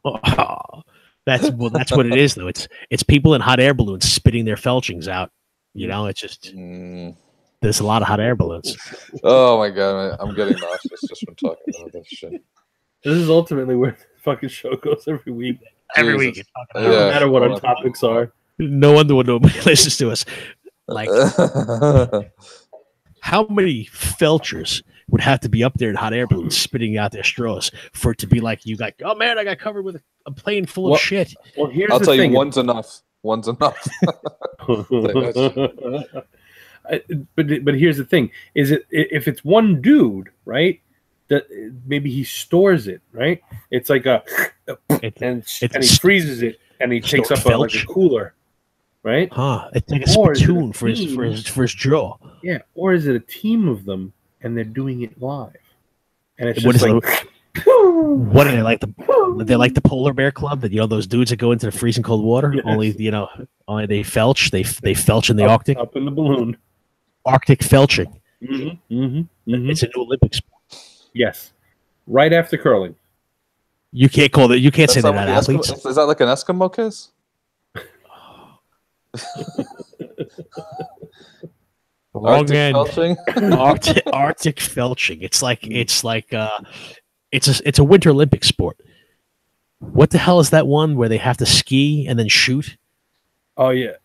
Oh, that's what it is though. It's people in hot air balloons spitting their felchings out. It's just there's a lot of hot air balloons. Oh my god, man. I'm getting nauseous just from talking about this shit. This is ultimately where the fucking show goes every week. Every week. No matter what our topics are. No wonder when nobody listens to us. Like, how many felchers would have to be up there in hot air balloons spitting out their straws for it to be like you got? Oh man, I got covered with a plane full of shit. Well, I'll tell you, one's enough. One's enough. But here's the thing: is it if it's one dude, right? That maybe he stores it, right? It's like and he freezes it and he takes up like a cooler, right? It's like a spittoon for his jaw. Yeah, or is it a team of them and they're doing it live? And it's just like. What are they like? They're like the polar bear club that those dudes that go into the freezing cold water. Yes. Only they felch. They felch in the Arctic. Up in the balloon. Arctic felching. Mm-hmm. It's a new Olympic sport. Yes, right after curling. You can't call it. You can't say they're not athletes. Is that like an Eskimo kiss? Wrong Arctic end. felching? Arctic felching. It's a Winter Olympic sport. What the hell is that one where they have to ski and then shoot? Oh yeah.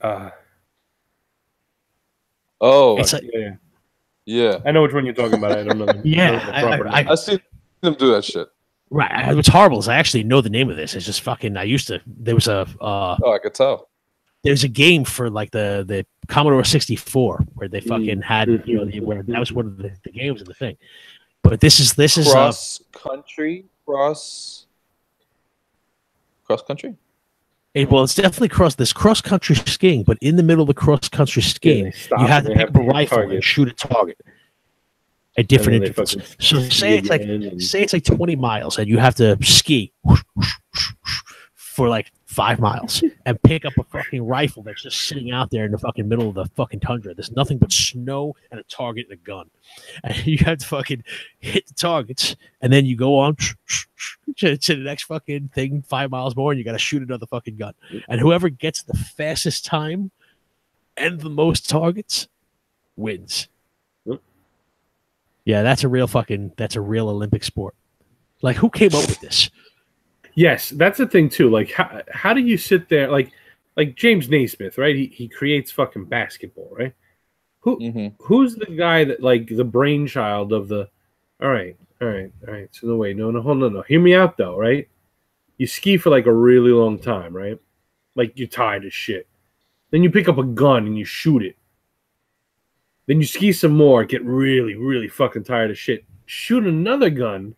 It's like, yeah. I know which one you're talking about. I don't know. Yeah, I've seen them do that shit. Right. What's horrible is I actually know the name of this. It's just fucking. There was a. I could tell. There's a game for like the Commodore 64 where they fucking had where that was one of the games in the thing. But this is cross country. Well, it's definitely cross country skiing, but in the middle of the cross country skiing, you have to pick up a rifle and shoot a target at different intervals. So say it's like 20 miles, and you have to ski for like 5 miles and pick up a fucking rifle that's just sitting out there in the fucking middle of the fucking tundra. There's nothing but snow and a target and a gun, and you have to fucking hit the targets, and then you go on to the next fucking thing 5 miles more, and you got to shoot another fucking gun, and whoever gets the fastest time and the most targets wins. Yeah, that's a real Olympic sport. Like, who came up with this? Yes, that's the thing too. Like, how do you sit there like James Naismith, right? He creates fucking basketball, right? Who's the guy that, like, the brainchild of the? All right. So no, wait, no, hold on, no. Hear me out though, right? You ski for like a really long time, right? Like, you're tired as shit. Then you pick up a gun and you shoot it. Then you ski some more, get really, really fucking tired of shit. Shoot another gun.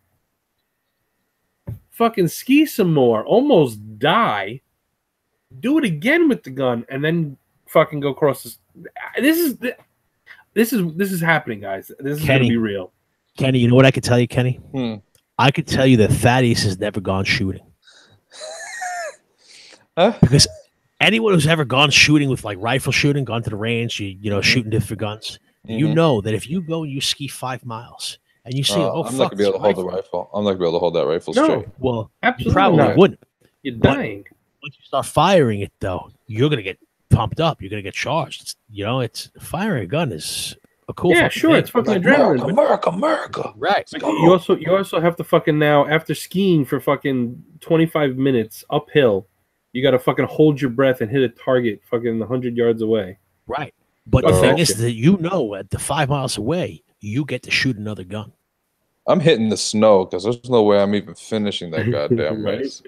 Fucking ski some more, almost die, do it again with the gun, and then fucking go across this. This is happening, guys. This is gonna be real. Kenny, you know what I could tell you, Kenny? I could tell you that Thaddeus has never gone shooting. Because anyone who's ever gone shooting with like rifle shooting, gone to the range, shooting different guns, you know that if you go and you ski 5 miles. And you see, I'm not gonna be able to hold the rifle. I'm not gonna be able to hold that rifle straight. Well, absolutely you probably not. wouldn't. You're dying. Once you start firing it, though, you're gonna get pumped up. You're gonna get charged. It's firing a gun is a cool. Yeah, sure. Thing. It's fucking adrenaline. America. Right. You also have to fucking now, after skiing for fucking 25 minutes uphill, you got to fucking hold your breath and hit a target fucking 100 yards away. Right. But the thing is that at the 5 miles away, you get to shoot another gun. I'm hitting the snow because there's no way I'm even finishing that goddamn race.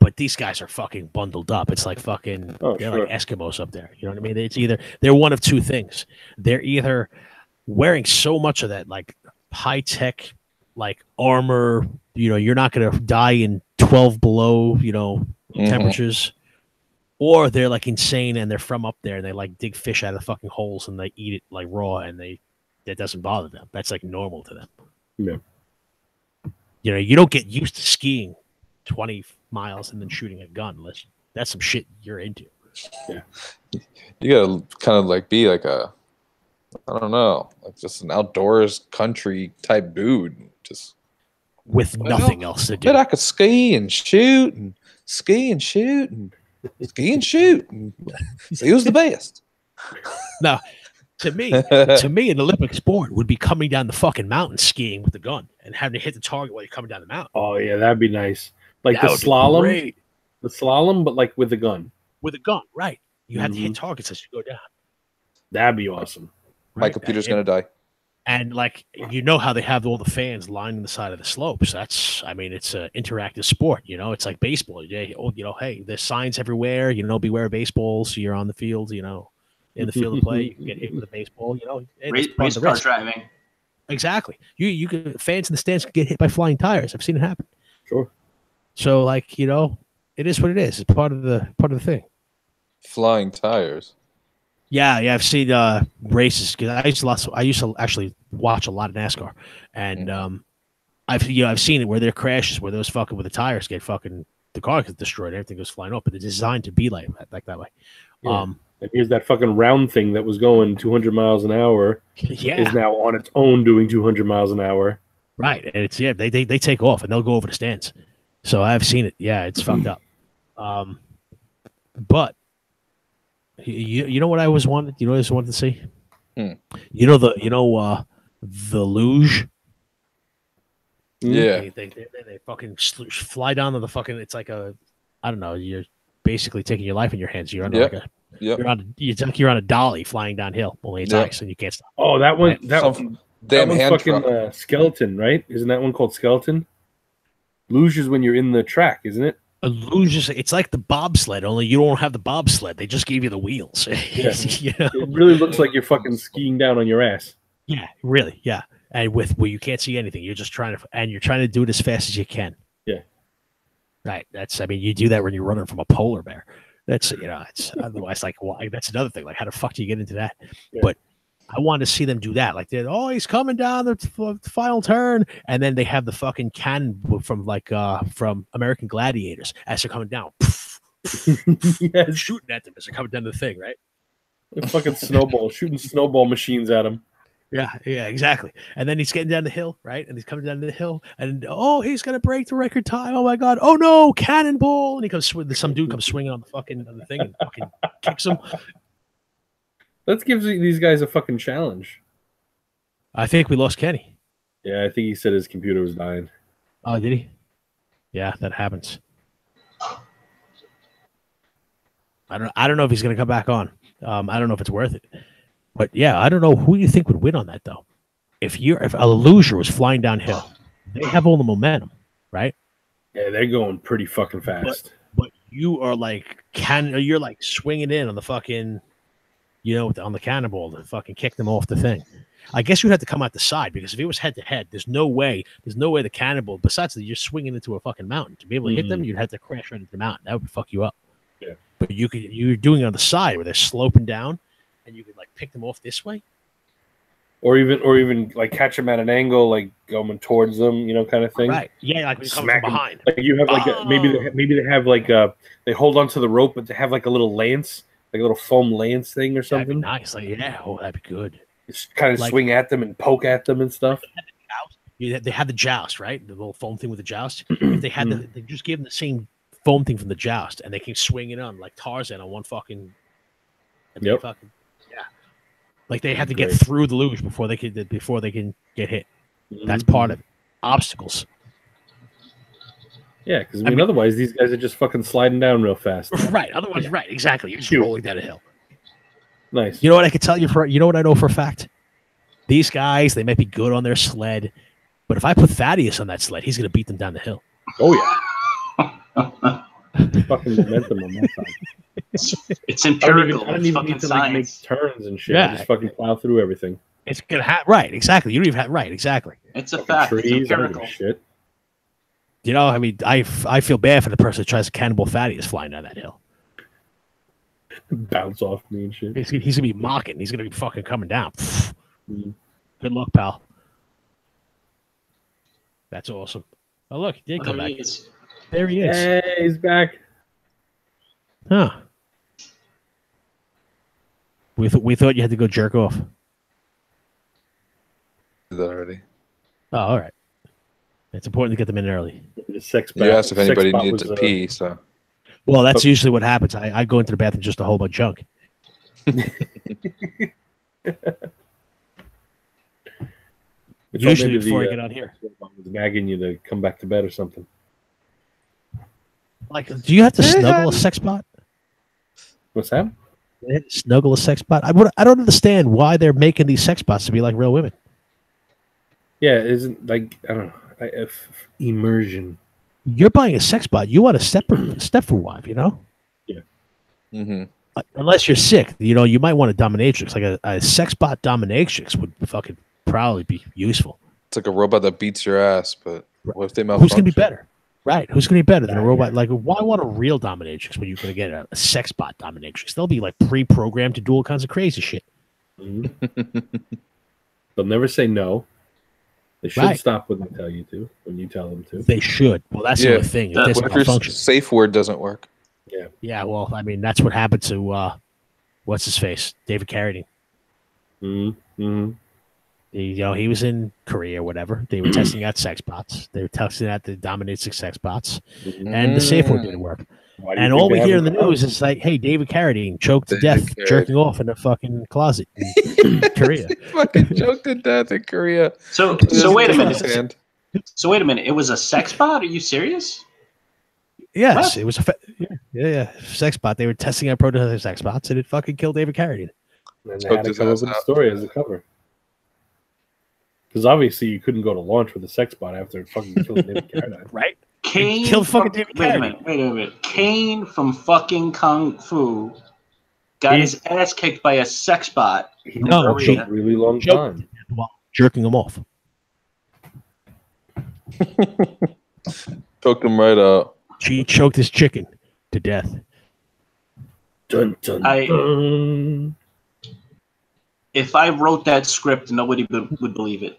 But these guys are fucking bundled up. It's like fucking they're like Eskimos up there. You know what I mean? It's either they're one of two things. They're either wearing so much of that like high tech like armor. You're not gonna die in 12 below temperatures. Or they're like insane and they're from up there and they like dig fish out of fucking holes and they eat it like raw and that doesn't bother them. That's like normal to them. Yeah. You don't get used to skiing 20 miles and then shooting a gun unless that's some shit you're into. Yeah. You gotta kind of like be like I don't know, like just an outdoors country type dude. Just with nothing else to do. But I could ski and shoot and ski and shoot and ski and shoot and see who's the best. Now, to me, an Olympic sport would be coming down the fucking mountain skiing with the gun and having to hit the target while you're coming down the mountain. Oh yeah, that'd be nice. Like the slalom, but like with a gun. With a gun, right? You have to hit targets as you go down. That'd be awesome. My computer's gonna die. And like how they have all the fans lining the side of the slopes. It's an interactive sport. It's like baseball. Hey, there's signs everywhere. Beware of baseballs. You're on the field. In the field of play, you can get hit with a baseball. Race car driving. Exactly. You can fans in the stands can get hit by flying tires. I've seen it happen. Sure. So it is what it is. It's part of the thing. Flying tires. Yeah, I've seen races because I used to actually watch a lot of NASCAR, and I've seen it where there are crashes where those fucking with the tires get fucking the car gets destroyed, everything goes flying up, but they're designed to be like that way. Yeah. And here's that fucking round thing that was going 200 miles an hour. Yeah, is now on its own doing 200 miles an hour. Right, and it's they take off and they'll go over the stands. So I've seen it. Yeah, it's fucked up. But You know what I always wanted? You know what I always wanted to see? Hmm. The luge. Yeah. They fucking fly down to the fucking. It's like a, I don't know. You're basically taking your life in your hands. You're on it's like you're on a dolly flying downhill. Only it's ice and you can't stop. Oh, that one. Right? That one's hand fucking skeleton, right? Isn't that one called skeleton? Luge is when you're in the track, isn't it? A luge is, it's like the bobsled, only you don't have the bobsled. They just gave you the wheels. Yeah. You know? It really looks like you're fucking skiing down on your ass. Yeah, really, yeah. And where you can't see anything, you're just trying to do it as fast as you can. Yeah, right. You do that when you're running from a polar bear. That's it's otherwise like why? That's another thing. Like how the fuck do you get into that? Yeah. But I wanted to see them do that. Like he's coming down the final turn, and then they have the fucking cannon from American Gladiators as they're coming down, yes. shooting at them as they're coming down the thing, right? They're fucking shooting snowball machines at him. Yeah, exactly. And then he's getting down the hill, right? And he's coming down the hill, and he's gonna break the record time. Oh my god! Oh no, cannonball! And he comes. Some dude comes swinging on the thing and fucking kicks him. Let's give these guys a fucking challenge. I think we lost Kenny. Yeah, I think he said his computer was dying. Oh, did he? Yeah, that happens. I don't know if he's gonna come back on. I don't know if it's worth it. But yeah, I don't know who you think would win on that though. If a loser was flying downhill, they have all the momentum, right? Yeah, they're going pretty fucking fast. But you are like you're like swinging in on the fucking, on the cannonball to fucking kick them off the thing. I guess you'd have to come out the side because if it was head to head, there's no way the cannonball. Besides that, you're swinging into a fucking mountain to be able to hit them. You'd have to crash right into the mountain. That would fuck you up. Yeah. But you're doing it on the side where they're sloping down. And you could like pick them off this way, or even like catch them at an angle, like going towards them, kind of thing. Right? Yeah, like when you come from behind. Like you have like maybe they have like they hold onto the rope, but they have like a little lance, like a little foam lance thing or something. That'd be nice, that'd be good. Just kind of swing at them and poke at them and stuff. They had the joust, right? The little foam thing with the joust. If they had they just gave them the same foam thing from the joust, and they can swing it on like Tarzan on one fucking. Yep. Like they have to get through the luge before they can get hit. That's part of it. Obstacles. Yeah, because otherwise these guys are just fucking sliding down real fast. Right. Otherwise, right. Exactly. You're just rolling down a hill. Nice. You know what I could tell you you know what I know for a fact? These guys, they might be good on their sled, but if I put Thaddeus on that sled, he's going to beat them down the hill. Oh yeah. Fucking momentum on that side. It's empirical. I don't even need to like make turns and shit. I just fucking plow through everything. It's gonna right, exactly. You don't even have exactly. It's a fact. Trees, it's empirical. Shit. I feel bad for the person that tries to cannibal Thaddeus flying down that hill. Bounce off me and shit. He's gonna be mocking. He's gonna be fucking coming down. Good luck, pal. That's awesome. Oh look, he did come back. There he is. Hey, he's back. Huh. We thought you had to go jerk off. Did that already. Oh, all right. It's important to get them in early. The sex you asked if anybody needed to pee, so. Well, that's usually what happens. I go into the bathroom just to hold my junk. Usually before I get out here. I was nagging you to come back to bed or something. Like, do you have to snuggle a sex bot? What's that? Snuggle a sex bot? I don't understand why they're making these sex bots to be like real women. Yeah, isn't like I don't know, immersion. You're buying a sex bot. You want a Stepford wife, Yeah. Mm-hmm. Unless you're sick, you might want a dominatrix. Like a sex bot dominatrix would fucking probably be useful. It's like a robot that beats your ass, but what if they malfunction? Who's gonna be better? Right. Who's going to be better than a robot? Like, why want a real dominatrix when you're going to get a sex bot dominatrix? They'll be like pre-programmed to do all kinds of crazy shit. Mm-hmm. They'll never say no. They should stop when they tell you to, when you tell them to. They should. Well, that's the other thing. What if your safe word doesn't work? Yeah. Yeah, well, that's what happened to, what's his face? David Carradine. Mm-hmm. He was in Korea or whatever. They were testing out sex bots. They were testing out the dominatrix sex bots. And the safe word didn't work. Why do you And think all they we have hear a in the crowd? news is like, hey, David Carradine choked to David death, Carradine. jerking off in a fucking closet in Korea. Fucking choked to death in Korea. So Just wait a in minute. his hand. So wait a minute. It was a sex bot? Are you serious? Yes, What? it was yeah, sex bot. They were testing out prototype sex bots, and it fucking killed David Carradine. And they Choked had to his come up ass with a out. story as a cover. Because obviously you couldn't go to launch with a sex bot after it fucking killed David Carradine. Right? Kane killed fucking from- David Wait a Carradine. minute. Kane from fucking Kung Fu got his ass kicked by a sex bot. He No, no, she- a really long Choked time. while jerking him off. Choked him right out. She choked his chicken to death. Dun, dun, I- dun. If I wrote that script, nobody would believe it.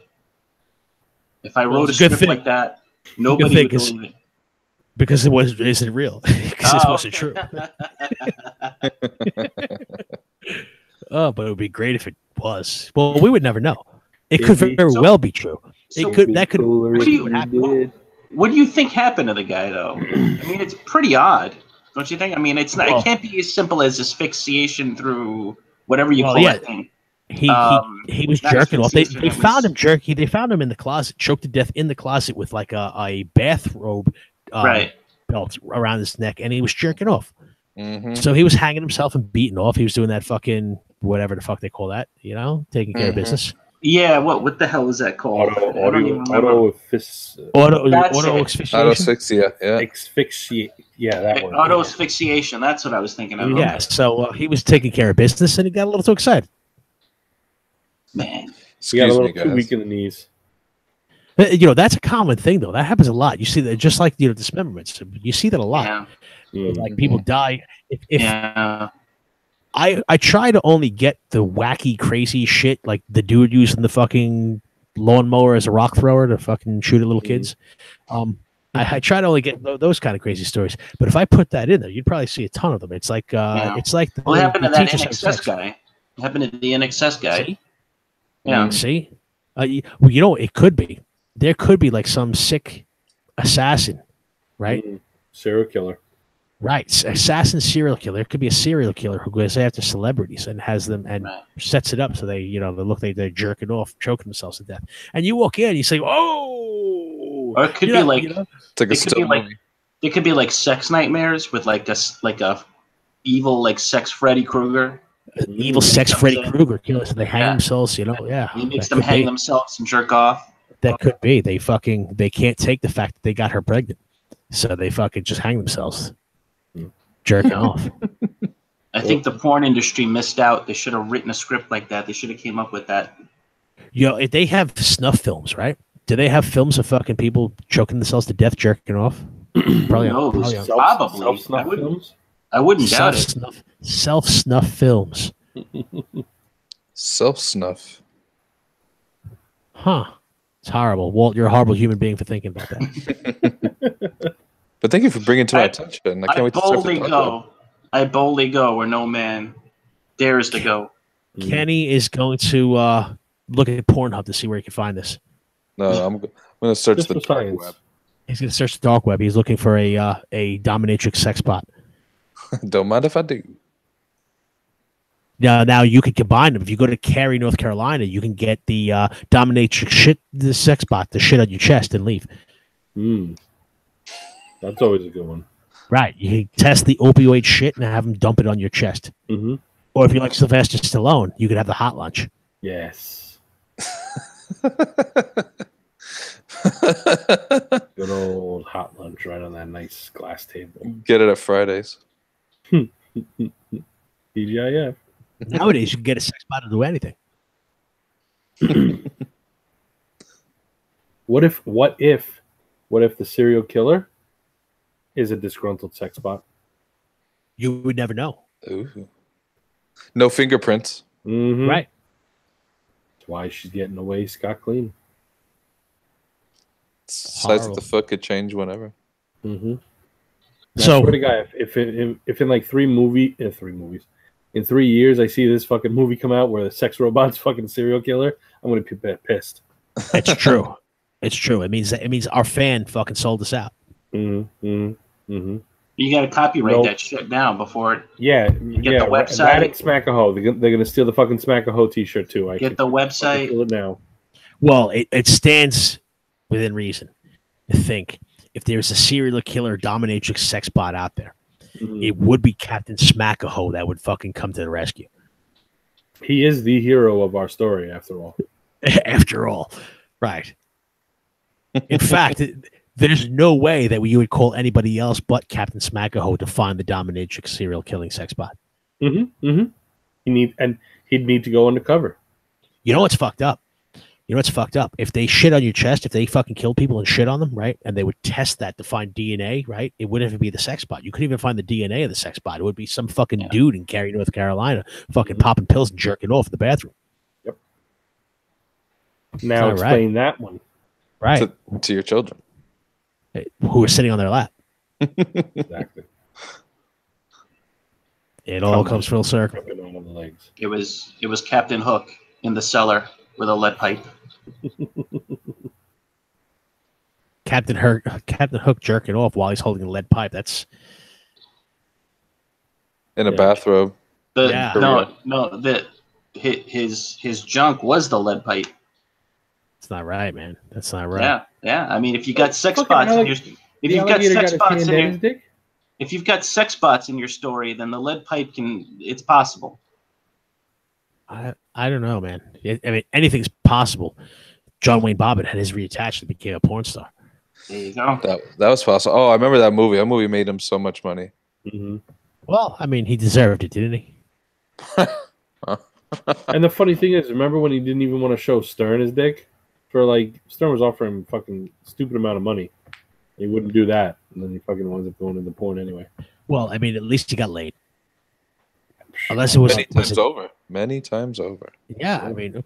If I wrote a it's a good script thing. like that, nobody thing would is- believe it. Because it isn't real. Because this Oh. wasn't true. Oh, but it would be great if it was. Well, we would never know. It could Maybe. very So- well be true. So That could. Cooler What do you- if we did. what do you think happened to the guy, though? I mean, it's pretty odd, don't you think? I mean, it's not. Well- It can't be as simple as asphyxiation through whatever you Well, call yeah. that thing. He was not jerking off. They asphyxiation, it found was- him jerky. They found him in the closet, choked to death in the closet with like a bathrobe Right. belt around his neck, and he was jerking off. Mm-hmm. So he was hanging himself and beating off. He was doing that fucking whatever the fuck they call that, taking care of Mhm. business. Yeah. What the hell is that called? I don't even remember. Auto That's it. asphyxiation. Asphyxia, yeah. Asphyxiate. Yeah, that one. Auto asphyxiation. That's what I was thinking of. Yeah. So he was taking care of business, and he got a little too excited. Man. He got a Excuse little me, too guys. weak in the knees. That's a common thing, though. That happens a lot. You see that just like dismemberments. You see that a lot. Yeah. Mm. Like people die. If Yeah. I try to only get the wacky, crazy shit, like the dude using the fucking lawnmower as a rock thrower to fucking shoot at little kids. I try to only get those kind of crazy stories. But if I put that in there, you'd probably see a ton of them. It's like it's like the, What happened to the that teachers have NXS sex. guy? What happened to the NXS guy? See? Yeah. See, it could be. There could be like some sick assassin, right? Mm. Serial killer. Right, assassin serial killer. It could be a serial killer who goes after celebrities and has them and Right. sets it up so they look like they're jerking off, choking themselves to death. And you walk in, you say, "Oh!" Or it could You be know, like you know? It's like a It could be still like- movie. it could be like sex nightmares with like a evil like sex Freddy Krueger. Evil sex Freddy Yeah. Krueger killers. And they hang Yeah. themselves. Yeah, He makes that them could hang be. themselves and jerk off. That could be. They can't take the fact that they got her pregnant, so they fucking just hang themselves, jerking off. I think the porn industry missed out. They should have written a script like that. They should have came up with that. If they have snuff films, right? Do they have films of fucking people choking themselves to death, jerking off? Probably. Who knows? probably Probably. Self-snuff films? I wouldn't doubt it. self snuff films. Self snuff. Huh. It's horrible. Walt, you're a horrible human being for thinking about that. But thank you for bringing it to my I- attention. I I can't wait to start boldly the talk about go. I boldly go where no man dares to go. Kenny is going to look at Pornhub to see where he can find this. it. No, I'm going to search Just the for dark science. web. He's going to search the dark web. He's looking for a dominatrix sex bot. Don't mind if I do. Now you could combine them. If you go to Cary, North Carolina, you can get the dominatrix the sex bot, the shit on your chest and leave. Mm. That's always a good one. Right. You can test the opioid shit and have them dump it on your chest. Mm-hmm. Or if you like Sylvester Stallone, you could have the hot lunch. Yes. Good old hot lunch right on that nice glass table. Get it at Fridays. TGIF. Nowadays, you can get a sex bot to do anything. What if the serial killer is a disgruntled sex bot? You would never know. Ooh. No fingerprints. Mm-hmm. Right. That's why she's getting away scot clean. Size of Horrible. the foot could change whenever. Mm-hmm. So- I swear to God, if in like 3 movies, in 3 years I see this fucking movie come out where the sex robot's fucking serial killer, I'm gonna be pissed. It's true. It's true. It means our fan fucking sold us out. Mm-hmm. Mm-hmm. You got to copyright Nope. that shit now before it. Yeah, Get the website. Raddick Smack-a-Ho. They're gonna steal the fucking Smack-a-Ho T-shirt too. I Get the website. Feel it now. Well, it stands within reason to think if there's a serial killer dominatrix sex bot out there, it would be Captain Smack-a-Ho that would fucking come to the rescue. He is the hero of our story, after all. After all, right. In fact, there's no way that you would call anybody else but Captain Smack-a-Ho to find the dominatrix serial killing sex bot. He'd need to go undercover. You know what's fucked up? If they shit on your chest, if they fucking killed people and shit on them, right? And they would test that to find DNA, right? It wouldn't even be the sex bot. You couldn't even find the DNA of the sex bot. It would be some fucking dude in Cary, North Carolina, fucking popping pills and jerking off in the bathroom. Yep. Now explain that one. Right. To your children. Who are sitting on their lap. Exactly. It all comes full circle. It was Captain Hook in the cellar with a lead pipe. Captain Hook jerking off while he's holding a lead pipe. That's in a bathrobe. His junk was the lead pipe. That's not right, man. That's not right. Yeah. I mean, if you got sex bots in your, if you've got sex bots in your story, then the lead pipe it's possible. I don't know, man. I mean, anything's possible. John Wayne Bobbitt had his reattached and became a porn star. There you go. That was possible. Oh, I remember that movie. That movie made him so much money. Well, I mean, he deserved it, didn't he? And the funny thing is, remember when he didn't even want to show Stern his dick? Stern was offering him fucking stupid amount of money. He wouldn't do that, and then he fucking winds up going into porn anyway. Well, I mean, at least he got laid. Unless it was many times over. Yeah, I mean,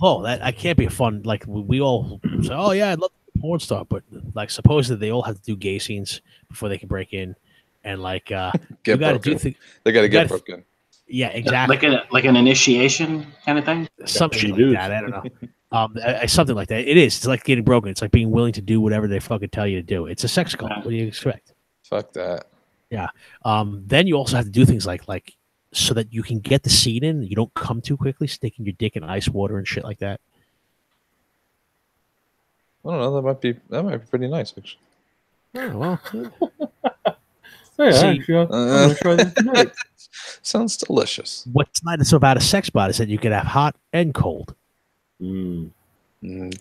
although that can't be fun. Like we all say, oh yeah, I'd love to be a porn star, but like supposedly they all have to do gay scenes before they can break in, and like you got to do things. They got to get broken. Yeah, exactly. Like an initiation kind of thing. Some shit like that. I don't know. Something like that. It is. It's like getting broken. It's like being willing to do whatever they fucking tell you to do. It's a sex cult. What do you expect? Fuck that. Yeah. Then you also have to do things like so that you can get the seed in. You don't come too quickly, sticking your dick in ice water and shit like that. I don't know. That might be pretty nice, actually. Oh, well. I'm gonna try this tonight. Sounds delicious. What's nice about a sex bot is that you can have hot and cold. You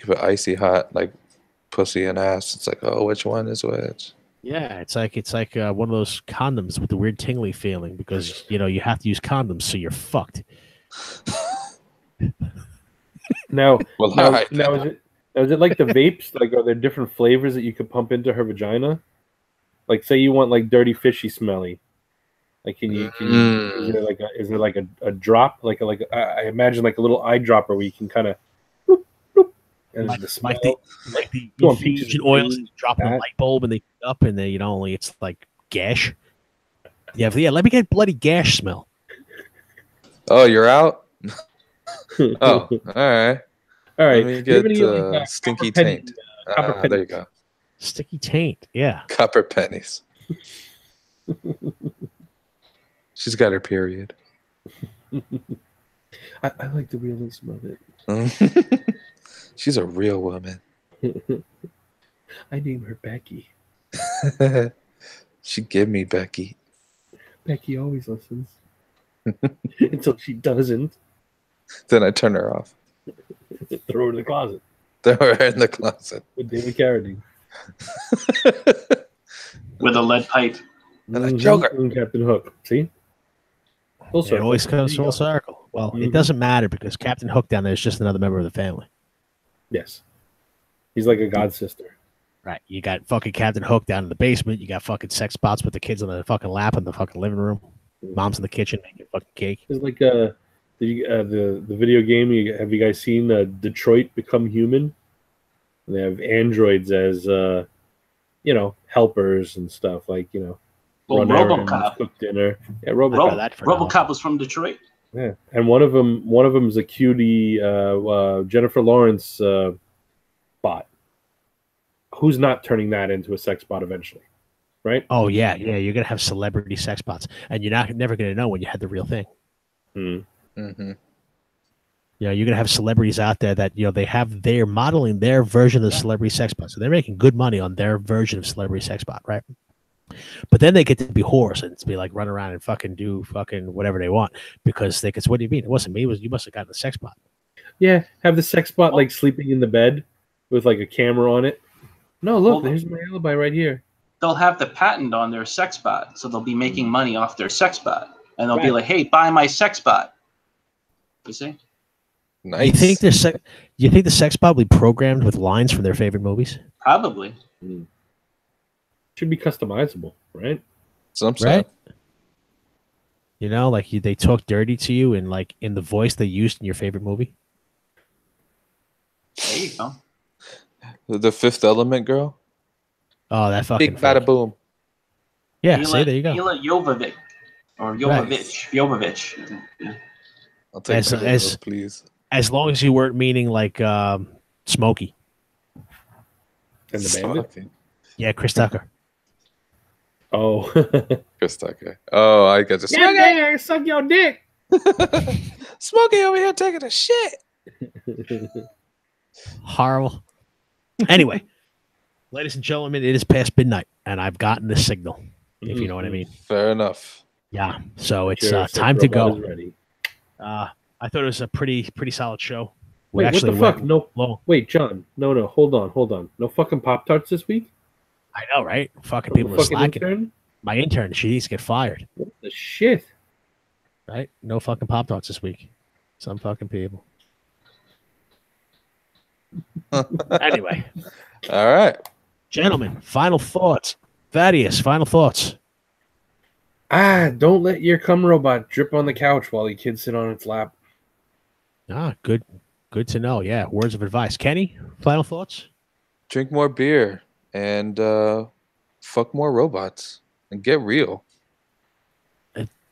put icy hot, like pussy and ass. It's like, oh, which one is which? Yeah, it's like one of those condoms with the weird tingly feeling because you have to use condoms, so you're fucked. Now, is it like the vapes? Like, are there different flavors that you could pump into her vagina? Like, say you want like dirty, fishy, smelly. Like, is there like a drop? I imagine like a little eyedropper where you can kind of. And like the smell, like the infusion oils, and you drop in a light bulb and they up and they it's like gash. Yeah, let me get bloody gash smell. Oh, you're out. Oh, all right. Let me get stinky taint. There you go. Sticky taint, yeah. Copper pennies. She's got her period. I like the realism of it. She's a real woman. I name her Becky. She give me Becky. Becky always listens. Until she doesn't. Then I turn her off. Throw her in the closet. Throw her in the closet. With David Carradine. With a lead pipe. And I choke her. And Captain Hook. See? It always comes full circle. Well, it doesn't matter because Captain Hook down there is just another member of the family. Yes. He's like a god sister. Right. You got fucking Captain Hook down in the basement. You got fucking sex spots with the kids on the fucking lap in the fucking living room. Mom's in the kitchen making fucking cake. It's like the video game. Have you guys seen Detroit Become Human? They have androids as helpers and stuff like Well, RoboCop. Cook dinner. Yeah, RoboCop. RoboCop was from Detroit. Yeah, and one of them is a cutie Jennifer Lawrence bot. Who's not turning that into a sex bot eventually, right? Oh yeah, you're gonna have celebrity sex bots, and you're never gonna know when you had the real thing. Mm-hmm. You're gonna have celebrities out there that they're modeling their version of the celebrity sex bot, so they're making good money on their version of celebrity sex bot, right? But then they get to be whores and to be like run around and do whatever they want because they can. What do you mean? It wasn't me. It was you. Must have gotten the sex bot. Yeah, have the sex bot like sleeping in the bed with like a camera on it. No, look, there's my alibi right here. They'll have the patent on their sex bot, so they'll be making money off their sex bot, and they'll be like, "Hey, buy my sex bot." You see? Nice. You think the sex bot will be programmed with lines from their favorite movies? Probably. Should be customizable, right? Right? Like they talk dirty to you and like in the voice they used in your favorite movie. There you go. The Fifth Element girl. Oh, that fucking big bada boom. Yeah, there you go. Mila Jovovich or Jovovich. Yeah. I'll take those, please. As long as you weren't meaning like Smokey. And the bandit? Yeah, Chris Tucker. Oh. Chris Tucker. Oh, I got to Smokey. Yeah, I suck your dick. Smokey over here taking a shit. Horrible. Anyway, ladies and gentlemen, it is past midnight, and I've gotten the signal, if you know what I mean. Fair enough. Yeah, so it's time to go. I thought it was a pretty solid show. Wait, what the fuck? No, wait, John. No, hold on. No fucking Pop-Tarts this week? I know, right? Fucking people are slacking. Intern? My intern, she needs to get fired. What the shit? Right? No fucking Pop-Tarts this week. Some fucking people. Anyway. All right. Gentlemen, final thoughts. Thaddeus, final thoughts. Don't let your cum robot drip on the couch while your kids sit on its lap. Good to know. Yeah, words of advice. Kenny, final thoughts? Drink more beer and fuck more robots and get real.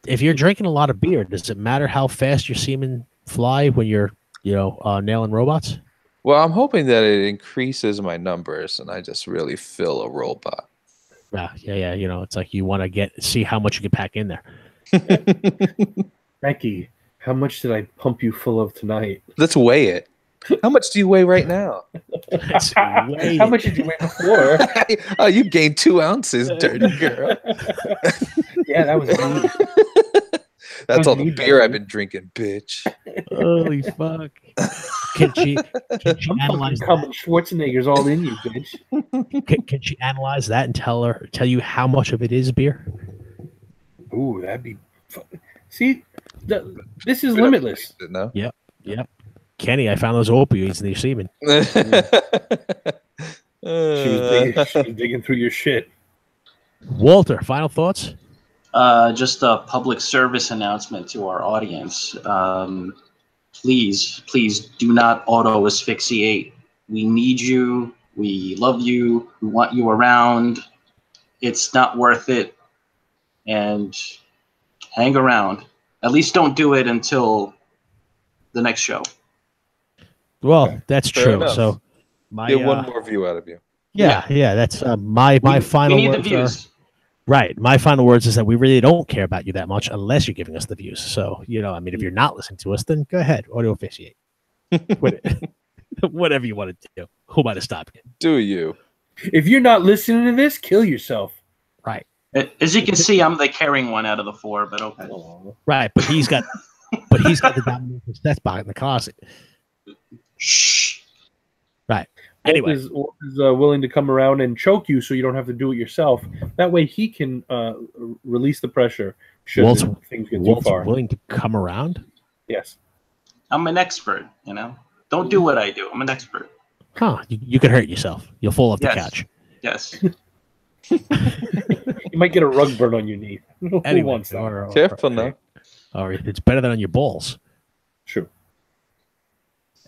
If you're drinking a lot of beer, does it matter how fast your semen fly when you're, nailing robots? Well, I'm hoping that it increases my numbers and I just really fill a robot. Yeah. It's like you want to see how much you can pack in there. Becky, how much did I pump you full of tonight? Let's weigh it. How much do you weigh right now? How much did you weigh before? Oh, you gained 2 ounces, dirty girl. Yeah, that was me. That's all the beer I've been drinking, bitch. Holy fuck. Can she analyze that? Schwarzenegger's all in you, bitch. Can she analyze that and tell you how much of it is beer? Ooh, that'd be fun. See, this is limitless. No? Yep. Kenny, I found those opioids in your semen. She was digging through your shit. Walter, final thoughts? Just a public service announcement to our audience. Please do not auto asphyxiate. We need you. We love you. We want you around. It's not worth it. And hang around. At least don't do it until the next show. Well, that's true. Enough. So, get one more view out of you. Yeah. That's my final we need words. The views. Right. My final words is that we really don't care about you that much unless you're giving us the views. So, if you're not listening to us, then go ahead, auto asphyxiate. Whatever you want to do. Who might have stopped you? Do you? If you're not listening to this, kill yourself. Right. As you can see, I'm the caring one out of the 4, but okay. Right, but he's got the dominant sex bot in the closet. Shh. Right. Anyway, Wolf is willing to come around and choke you so you don't have to do it yourself. That way he can release the pressure should things get too far. Willing to come around? Yes. I'm an expert, Don't do what I do. I'm an expert. Huh. You could hurt yourself. You'll fall off the couch. Yes. You might get a rug burn on your knee. Anyway, Who wants that? Careful now. Or it's better than on your balls. True.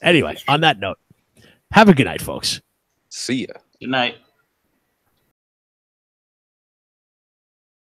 Anyway, on that note, have a good night, folks. See ya. Good night.